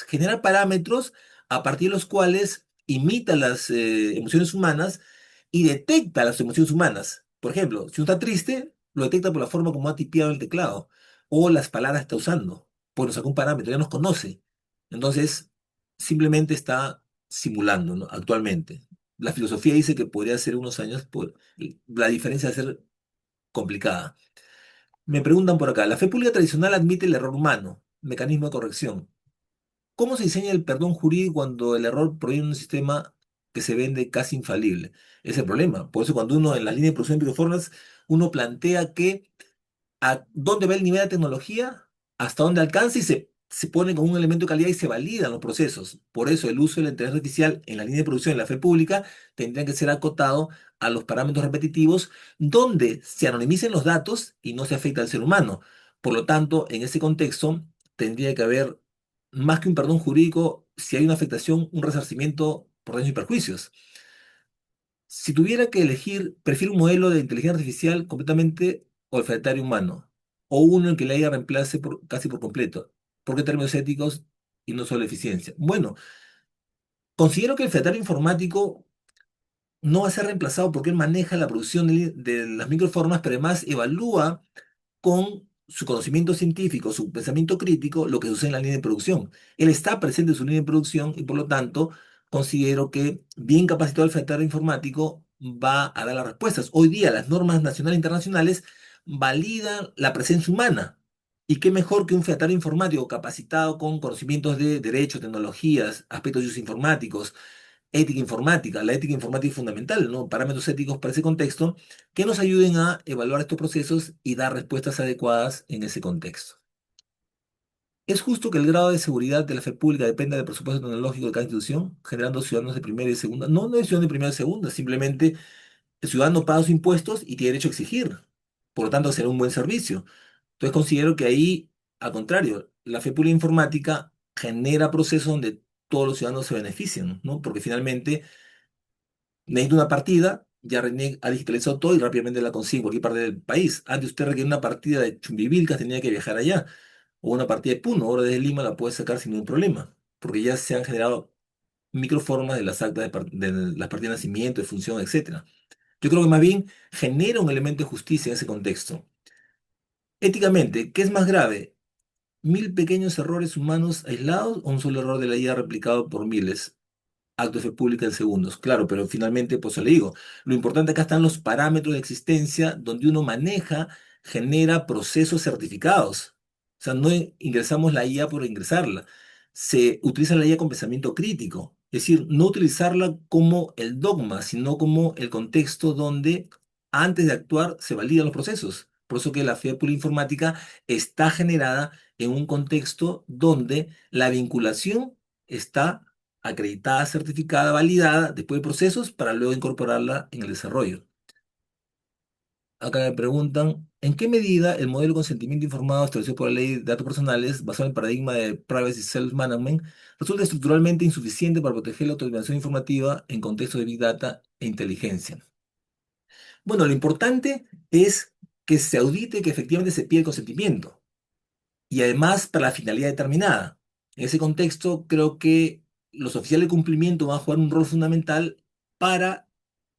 genera parámetros a partir de los cuales imita las emociones humanas y detecta las emociones humanas. Por ejemplo, si uno está triste, lo detecta por la forma como ha tipeado el teclado o las palabras que está usando, pues nos sacó un parámetro, ya nos conoce. Entonces, simplemente está simulando, ¿no? Actualmente. La filosofía dice que podría ser unos años, la diferencia va a ser complicada. Me preguntan por acá, la fe pública tradicional admite el error humano, mecanismo de corrección. ¿Cómo se diseña el perdón jurídico cuando el error proviene de un sistema? que se vende casi infalible. Ese es el problema. Por eso cuando uno en la línea de producción de microformas, uno plantea que a dónde va el nivel de tecnología, hasta dónde alcanza y se pone como un elemento de calidad y se validan los procesos. Por eso el uso de la inteligencia artificial en la línea de producción en la fe pública tendría que ser acotado a los parámetros repetitivos donde se anonimicen los datos y no se afecta al ser humano. Por lo tanto, en ese contexto tendría que haber más que un perdón jurídico, si hay una afectación, un resarcimiento por daños y perjuicios. Si tuviera que elegir, prefiero un modelo de inteligencia artificial completamente olfactario humano, o uno en que la IA reemplace casi por completo. ¿Por qué términos éticos y no solo eficiencia? Bueno, considero que el olfactario informático no va a ser reemplazado porque él maneja la producción de las microformas, pero además evalúa con su conocimiento científico, su pensamiento crítico, lo que sucede en la línea de producción. Él está presente en su línea de producción y por lo tanto considero que bien capacitado el fenómeno informático va a dar las respuestas. Hoy día las normas nacionales e internacionales validan la presencia humana. Y qué mejor que un fenómeno informático capacitado con conocimientos de derecho, tecnologías, aspectos de usos informáticos, ética informática. La ética informática es fundamental, ¿no? Parámetros éticos para ese contexto que nos ayuden a evaluar estos procesos y dar respuestas adecuadas en ese contexto. ¿Es justo que el grado de seguridad de la fe pública dependa del presupuesto tecnológico de cada institución, generando ciudadanos de primera y segunda? No, no es ciudadano de primera y segunda, simplemente el ciudadano paga sus impuestos y tiene derecho a exigir. Por lo tanto, será un buen servicio. Entonces considero que ahí, al contrario, la fe pública informática genera procesos donde todos los ciudadanos se benefician, ¿no? Porque finalmente necesito una partida, ya RENIEC ha digitalizado todo y rápidamente la consigue en cualquier parte del país. Antes usted requería una partida de Chumbivilcas, tenía que viajar allá, o una partida de Puno, ahora desde Lima la puede sacar sin ningún problema, porque ya se han generado microformas de las actas de las partidas de nacimiento, de función, etcétera. Yo creo que más bien genera un elemento de justicia en ese contexto. Éticamente, ¿qué es más grave? ¿Mil pequeños errores humanos aislados o un solo error de la IA replicado por miles? Acto de fe pública en segundos. Claro, pero finalmente, pues le digo, lo importante acá están los parámetros de existencia donde uno maneja, genera procesos certificados. O sea, no ingresamos la IA por ingresarla. Se utiliza la IA con pensamiento crítico. Es decir, no utilizarla como el dogma, sino como el contexto donde antes de actuar se validan los procesos. Por eso que la fe pública informática está generada en un contexto donde la vinculación está acreditada, certificada, validada después de procesos para luego incorporarla en el desarrollo. Acá me preguntan, ¿en qué medida el modelo de consentimiento informado establecido por la ley de datos personales, basado en el paradigma de Privacy Self-Management, resulta estructuralmente insuficiente para proteger la autonomía informativa en contextos de Big Data e inteligencia? Bueno, lo importante es que se audite que efectivamente se pide el consentimiento y además para la finalidad determinada. En ese contexto, creo que los oficiales de cumplimiento van a jugar un rol fundamental para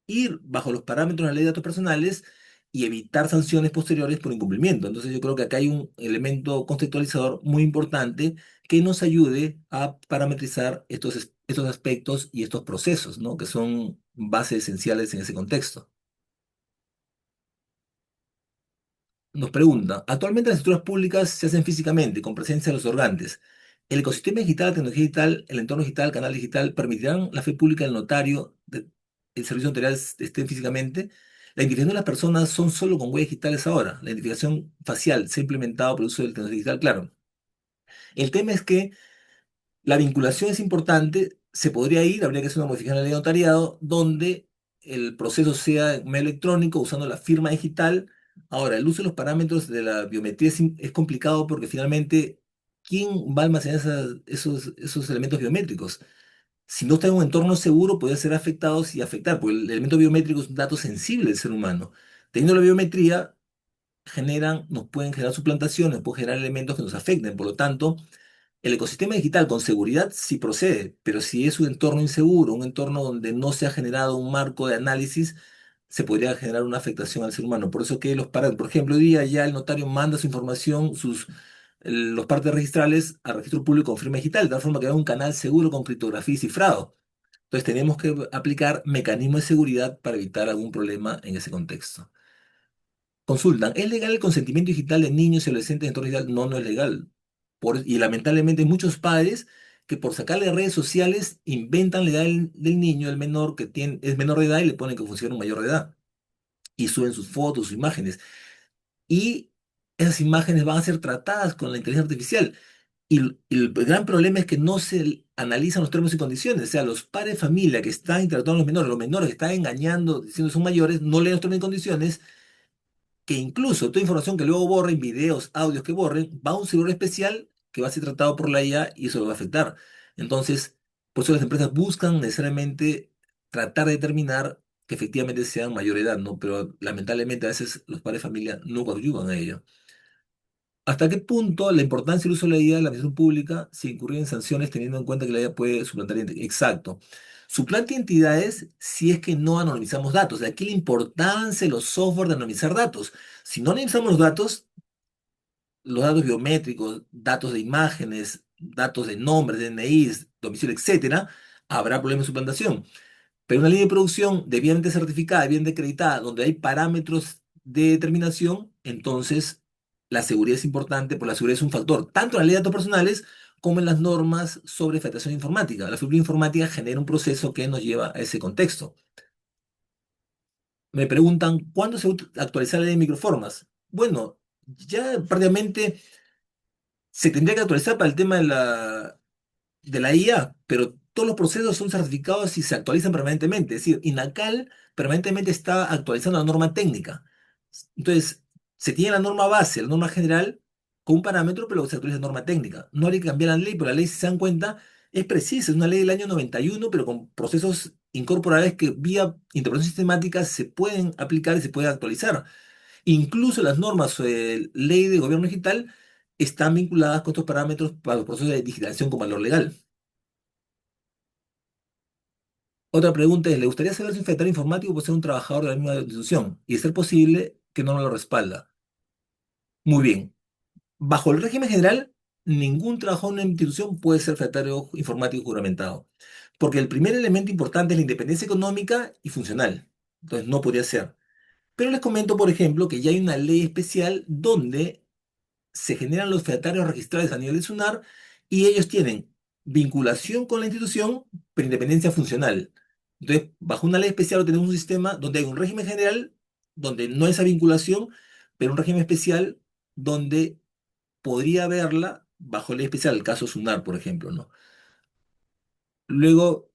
ir bajo los parámetros de la ley de datos personales y evitar sanciones posteriores por incumplimiento. Entonces yo creo que acá hay un elemento contextualizador muy importante que nos ayude a parametrizar estos aspectos y estos procesos, ¿no? Que son bases esenciales en ese contexto. Nos pregunta, actualmente las estructuras públicas se hacen físicamente, con presencia de los organtes. ¿El ecosistema digital, la tecnología digital, el entorno digital, el canal digital, permitirán la fe pública del notario, el servicio notarial estén físicamente? La identificación de las personas son solo con huellas digitales ahora. La identificación facial se ha implementado por el uso del tecnología digital, claro. El tema es que la vinculación es importante, se podría ir, habría que hacer una modificación de la ley de notariado, donde el proceso sea medio electrónico, usando la firma digital. Ahora, el uso de los parámetros de la biometría es complicado porque finalmente, ¿quién va a almacenar esos elementos biométricos? Si no está en un entorno seguro, puede ser afectado y afectar, porque el elemento biométrico es un dato sensible del ser humano. Teniendo la biometría, nos pueden generar suplantaciones, pueden generar elementos que nos afecten. Por lo tanto, el ecosistema digital con seguridad sí procede, pero si es un entorno inseguro, un entorno donde no se ha generado un marco de análisis, se podría generar una afectación al ser humano. Por eso que por ejemplo, hoy día ya el notario manda su información, los partes registrales al registro público con firma digital, de tal forma que haya un canal seguro con criptografía y cifrado. Entonces tenemos que aplicar mecanismos de seguridad para evitar algún problema en ese contexto. Consultan, ¿es legal el consentimiento digital de niños y adolescentes en entorno digital? No, no es legal. Y lamentablemente muchos padres que por sacarle redes sociales inventan la edad del niño, el menor que tiene, es menor de edad y le ponen que funciona un mayor de edad. Y suben sus fotos, sus imágenes. Y esas imágenes van a ser tratadas con la inteligencia artificial. Y el gran problema es que no se analizan los términos y condiciones. O sea, los padres de familia que están interactuando con los menores que están engañando, diciendo que son mayores, no leen los términos y condiciones, que incluso toda información que luego borren, videos, audios que borren, va a un servidor especial que va a ser tratado por la IA y eso lo va a afectar. Entonces, por eso las empresas buscan necesariamente tratar de determinar que efectivamente sean mayor edad, ¿no? Pero lamentablemente a veces los padres de familia no coadyuvan a ello. ¿Hasta qué punto la importancia del uso de la IA en la administración pública se incurrir en sanciones teniendo en cuenta que la IA puede suplantar exacto? Suplanta identidades si es que no anonimizamos datos. De aquí la importancia de los software de anonimizar datos. Si no anonimizamos los datos biométricos, datos de imágenes, datos de nombres, DNIs, domicilio, etcétera, habrá problemas de suplantación. Pero una línea de producción debidamente certificada, debidamente acreditada, donde hay parámetros de determinación, entonces la seguridad es importante, porque la seguridad es un factor, tanto en la ley de datos personales como en las normas sobre federación informática. La seguridad informática genera un proceso que nos lleva a ese contexto. Me preguntan, ¿cuándo se va a actualizar la ley de microformas? Bueno, ya prácticamente se tendría que actualizar para el tema de la IA, pero todos los procesos son certificados y se actualizan permanentemente. Es decir, INACAL permanentemente está actualizando la norma técnica. Entonces, se tiene la norma base, la norma general, con un parámetro, pero se actualiza la norma técnica. No hay que cambiar la ley, pero la ley, si se dan cuenta, es precisa. Es una ley del año 91, pero con procesos incorporables que vía interpretación sistemática se pueden aplicar y se pueden actualizar. Incluso las normas de ley de gobierno digital están vinculadas con estos parámetros para los procesos de digitalización con valor legal. Otra pregunta es, ¿le gustaría saber si un secretario informático puede ser un trabajador de la misma institución? Y de ser posible, que no lo respalda. Muy bien. Bajo el régimen general, ningún trabajador en una institución puede ser secretario informático juramentado. Porque el primer elemento importante es la independencia económica y funcional. Entonces, no podría ser. Pero les comento, por ejemplo, que ya hay una ley especial donde se generan los fedatarios registrales a nivel de SUNAR y ellos tienen vinculación con la institución, pero independencia funcional. Entonces, bajo una ley especial tenemos un sistema donde hay un régimen general, donde no hay esa vinculación, pero un régimen especial donde podría haberla bajo ley especial, el caso SUNAR, por ejemplo, ¿no? Luego,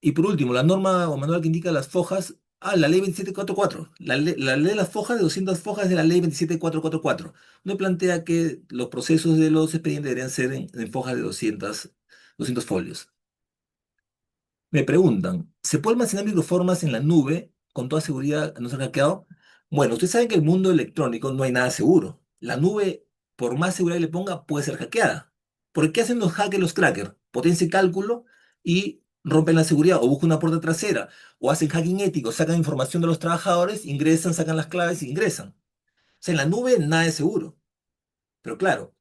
y por último, la norma o manual que indica las fojas. Ah, la ley 27444. La ley de las fojas de 200 fojas de la ley 27444. Donde plantea que los procesos de los expedientes deberían ser en fojas de 200 folios. Me preguntan, ¿se puede almacenar microformas en la nube con toda seguridad a no ser hackeado? Bueno, ustedes saben que en el mundo electrónico no hay nada seguro. La nube, por más seguridad que le ponga, puede ser hackeada. ¿Por qué hacen los hackers, los crackers? Potencia cálculo y rompen la seguridad o buscan una puerta trasera o hacen hacking ético, sacan información de los trabajadores, ingresan, sacan las claves y ingresan. O sea, en la nube nada es seguro. Pero claro,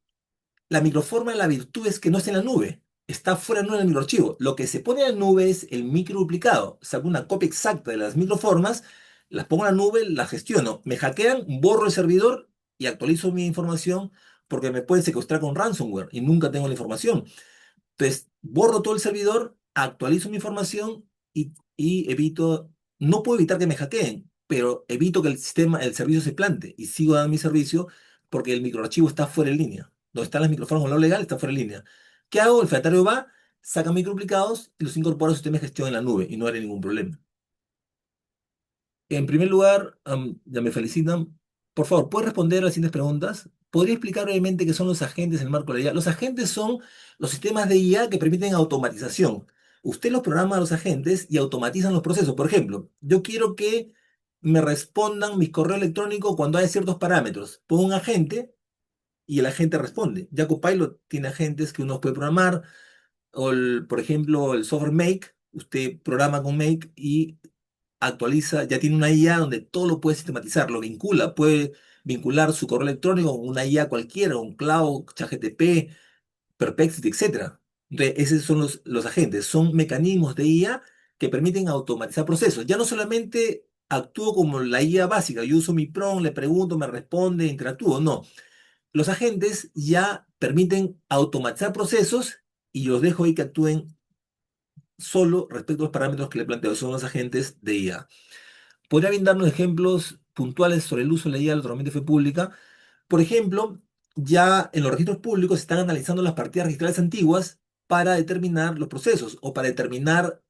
la microforma, la virtud es que no está en la nube, está fuera de del microarchivo. Lo que se pone en la nube es el microduplicado. Saco una copia exacta de las microformas, las pongo en la nube, las gestiono. Me hackean, borro el servidor y actualizo mi información porque me pueden secuestrar con ransomware y nunca tengo la información. Entonces, borro todo el servidor, actualizo mi información y evito, no puedo evitar que me hackeen, pero evito que el sistema, el servicio se plante y sigo dando mi servicio porque el microarchivo está fuera de línea. Donde están las microformas con lo legal está fuera de línea. ¿Qué hago? El fedatario va, saca microduplicados y los incorpora a su sistema de gestión en la nube y no haré ningún problema. En primer lugar, ya me felicitan. Por favor, ¿puedes responder a las siguientes preguntas? ¿Podría explicar brevemente qué son los agentes en el marco de la IA? Los agentes son los sistemas de IA que permiten automatización. Usted los programa a los agentes y automatizan los procesos. Por ejemplo, yo quiero que me respondan mis correos electrónicos cuando hay ciertos parámetros. Pongo un agente y el agente responde. Ya Copilot tiene agentes que uno puede programar. O por ejemplo, el software Make. Usted programa con Make y actualiza, ya tiene una IA donde todo lo puede sistematizar, lo vincula, puede vincular su correo electrónico con una IA cualquiera, un Cloud, ChatGPT, Perplexity, etcétera. Entonces, esos son los agentes, son mecanismos de IA que permiten automatizar procesos. Ya no solamente actúo como la IA básica, yo uso mi prompt, le pregunto, me responde, interactúo, no. Los agentes ya permiten automatizar procesos y los dejo ahí que actúen solo respecto a los parámetros que le planteo, son los agentes de IA. ¿Podría bien darnos ejemplos puntuales sobre el uso de la IA en la tormenta de fe pública? Por ejemplo, ya en los registros públicos se están analizando las partidas registrales antiguas para determinar los procesos o para determinar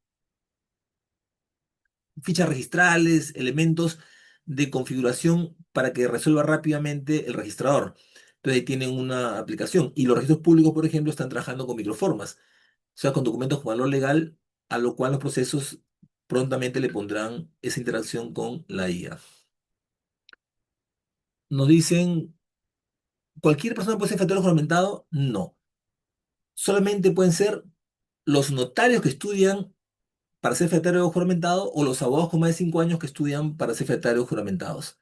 fichas registrales, elementos de configuración para que resuelva rápidamente el registrador. Entonces ahí tienen una aplicación. Y los registros públicos, por ejemplo, están trabajando con microformas, o sea, con documentos con valor legal, a lo cual los procesos prontamente le pondrán esa interacción con la IA. Nos dicen, ¿cualquier persona puede ser factor juramentado? No. Solamente pueden ser los notarios que estudian para ser fedatario juramentado o los abogados con más de 5 años que estudian para ser fedatario juramentados.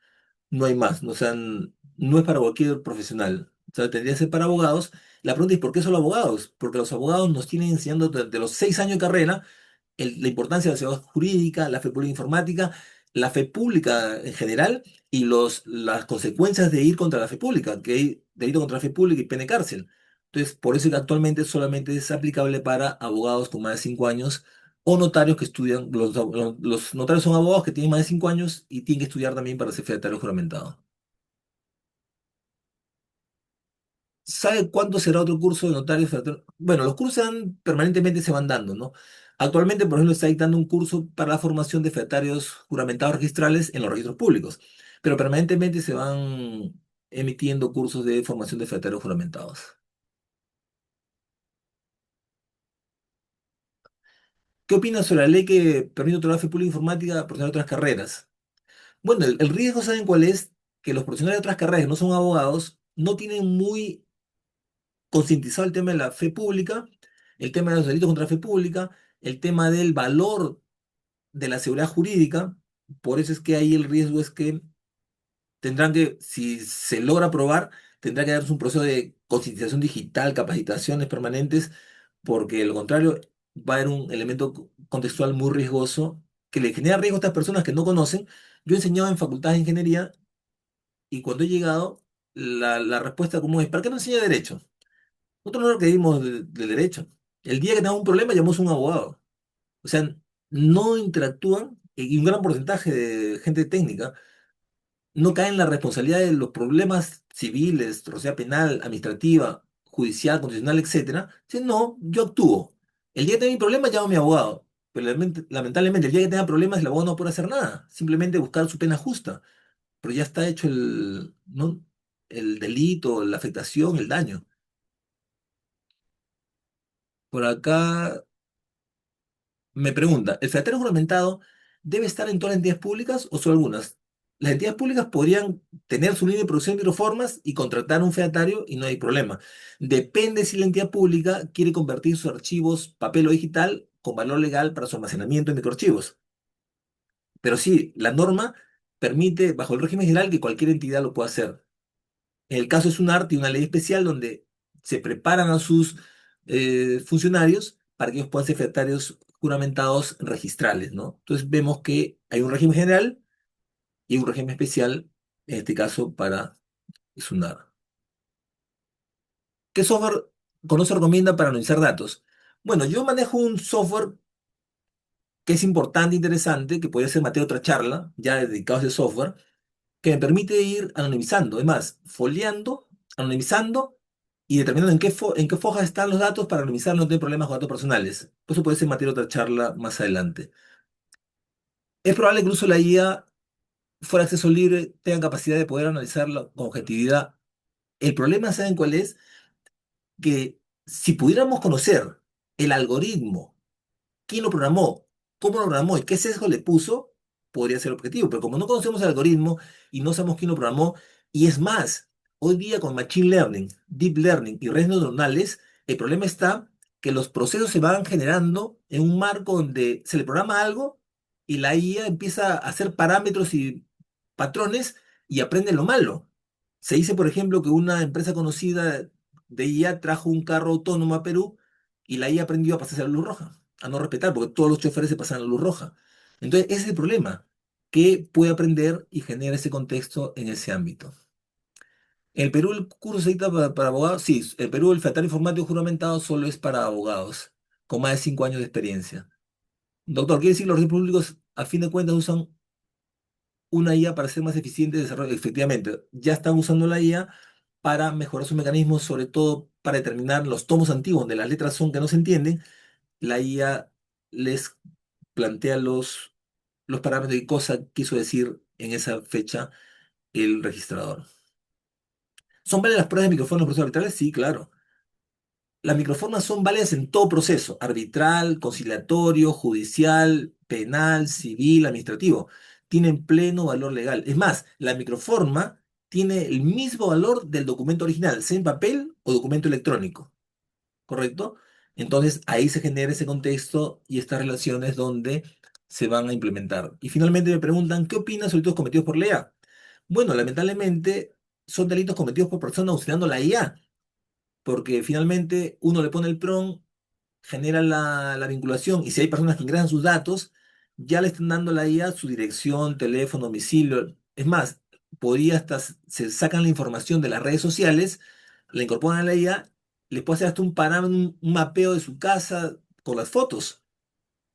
No hay más, no, o sea, no es para cualquier profesional. O sea, tendría que ser para abogados. La pregunta es, ¿por qué solo abogados? Porque los abogados nos tienen enseñando desde los 6 años de carrera la importancia de la seguridad jurídica, la fe pública informática, la fe pública en general y las consecuencias de ir contra la fe pública, que hay delito contra la fe pública y pena de cárcel. Entonces, por eso es que actualmente solamente es aplicable para abogados con más de 5 años o notarios que estudian. Los notarios son abogados que tienen más de 5 años y tienen que estudiar también para ser fedatario juramentado. ¿Sabe cuánto será otro curso de notario federal? Bueno, los cursos permanentemente se van dando, ¿no? Actualmente, por ejemplo, está dictando un curso para la formación de fedatarios juramentados registrales en los registros públicos, pero permanentemente se van emitiendo cursos de formación de fedatarios juramentados. ¿Qué opinas sobre la ley que permite otorgar fe pública informática por otras carreras? Bueno, el riesgo, ¿saben cuál es? Que los profesionales de otras carreras que no son abogados no tienen muy concientizado el tema de la fe pública, el tema de los delitos contra la fe pública, el tema del valor de la seguridad jurídica. Por eso es que ahí el riesgo es que tendrán que, si se logra aprobar, tendrá que darse un proceso de concientización digital, capacitaciones permanentes, porque de lo contrario va a haber un elemento contextual muy riesgoso que le genera riesgo a estas personas que no conocen. Yo he enseñado en facultades de ingeniería y cuando he llegado, la respuesta común es, ¿para qué no enseña derecho? Nosotros no requerimos del derecho. El día que tengamos un problema, llamamos a un abogado. O sea, no interactúan y un gran porcentaje de gente técnica no cae en la responsabilidad de los problemas civiles, o sea, penal, administrativa, judicial, constitucional, etcétera. Dice, no, yo actúo. El día que tenga un problema, llamo a mi abogado. Pero lamentablemente, el día que tenga problemas, el abogado no puede hacer nada. Simplemente buscar su pena justa. Pero ya está hecho ¿no? El delito, la afectación, el daño. Por acá me pregunta, ¿el fedatario juramentado debe estar en todas las entidades públicas o solo algunas? Las entidades públicas podrían tener su línea de producción de microformas y contratar un fedatario y no hay problema. Depende si la entidad pública quiere convertir sus archivos papel o digital con valor legal para su almacenamiento en microarchivos. Pero sí, la norma permite, bajo el régimen general, que cualquier entidad lo pueda hacer. En el caso es un arte y una ley especial donde se preparan a sus funcionarios para que ellos puedan ser secretarios juramentados registrales, ¿no? Entonces vemos que hay un régimen general y un régimen especial, en este caso para SUNAR. ¿Qué software conoce o recomienda para analizar datos? Bueno, yo manejo un software que es importante e interesante, que podría ser materia de otra charla, ya dedicado a ese software, que me permite ir anonimizando, es más, foliando, anonimizando y determinando en qué fojas están los datos para anonimizar, no tener problemas con datos personales. Eso puede ser materia de otra charla más adelante. Es probable que el uso de la IA fuera de acceso libre tenga capacidad de poder analizarlo con objetividad. El problema, ¿saben cuál es? Que si pudiéramos conocer el algoritmo, quién lo programó, cómo lo programó y qué sesgo le puso, podría ser objetivo. Pero como no conocemos el algoritmo y no sabemos quién lo programó, y es más, hoy día con Machine Learning, Deep Learning y redes neuronales, el problema está que los procesos se van generando en un marco donde se le programa algo y la IA empieza a hacer parámetros y patrones y aprende lo malo. Se dice, por ejemplo, que una empresa conocida de IA trajo un carro autónomo a Perú y la IA aprendió a pasarse a la luz roja, a no respetar, porque todos los choferes se pasan a la luz roja. Entonces, ese es el problema, que puede aprender y genera ese contexto en ese ámbito. En el Perú el curso se dicta para abogados. Sí, en Perú el federatario informático juramentado solo es para abogados con más de 5 años de experiencia. Doctor, quiere decir que los registros públicos a fin de cuentas usan una IA para ser más eficiente de desarrollo. Efectivamente, ya están usando la IA para mejorar sus mecanismos, sobre todo para determinar los tomos antiguos donde las letras son que no se entienden. La IA les plantea los parámetros y cosas quiso decir en esa fecha el registrador. ¿Son válidas las pruebas de microfonía en los procesos arbitrales? Sí, claro. Las microformas son válidas en todo proceso, arbitral, conciliatorio, judicial, penal, civil, administrativo. Tienen pleno valor legal. Es más, la microforma tiene el mismo valor del documento original, sea en papel o documento electrónico, ¿correcto? Entonces ahí se genera ese contexto y estas relaciones donde se van a implementar. Y finalmente me preguntan, ¿qué opinas sobre delitos cometidos por la IA? Bueno, lamentablemente son delitos cometidos por personas usando la IA porque finalmente uno le pone el PRON, genera la vinculación y si hay personas que ingresan sus datos, ya le están dando a la IA su dirección, teléfono, domicilio. Es más, podría hasta, se sacan la información de las redes sociales, la incorporan a la IA, le puede hacer hasta un parámetro, un mapeo de su casa con las fotos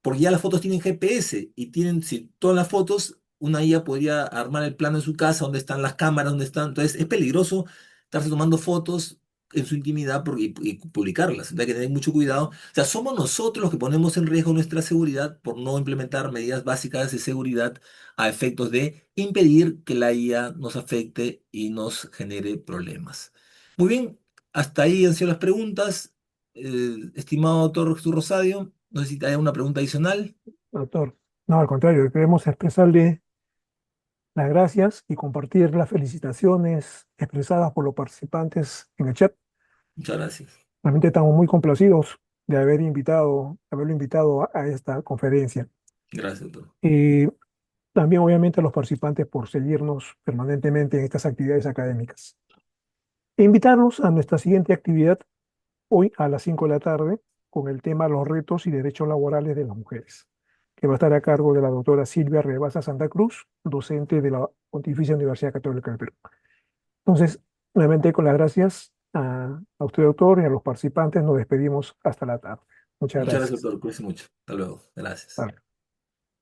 porque ya las fotos tienen GPS y tienen, si todas las fotos, una IA podría armar el plano de su casa, dónde están las cámaras, dónde están. Entonces es peligroso estarse tomando fotos en su intimidad y publicarlas. Hay que tener mucho cuidado. O sea, somos nosotros los que ponemos en riesgo nuestra seguridad por no implementar medidas básicas de seguridad a efectos de impedir que la IA nos afecte y nos genere problemas. Muy bien, hasta ahí han sido las preguntas. Estimado doctor Jesús Rosadio, no sé si hay una pregunta adicional. Doctor. No, al contrario, queremos expresarle las gracias y compartir las felicitaciones expresadas por los participantes en el chat. Muchas gracias. Realmente estamos muy complacidos de haberlo invitado a esta conferencia. Gracias, doctor. Y también, obviamente, a los participantes por seguirnos permanentemente en estas actividades académicas. E invitarlos a nuestra siguiente actividad hoy a las 5 de la tarde con el tema Los retos y derechos laborales de las mujeres, que va a estar a cargo de la doctora Silvia Rebasa Santa Cruz, docente de la Pontificia Universidad Católica del Perú. Entonces, nuevamente con las gracias a usted, doctor, y a los participantes, nos despedimos hasta la tarde. Muchas Muchas gracias, gracias. doctor. Cuídese mucho. Hasta luego. Gracias. Vale.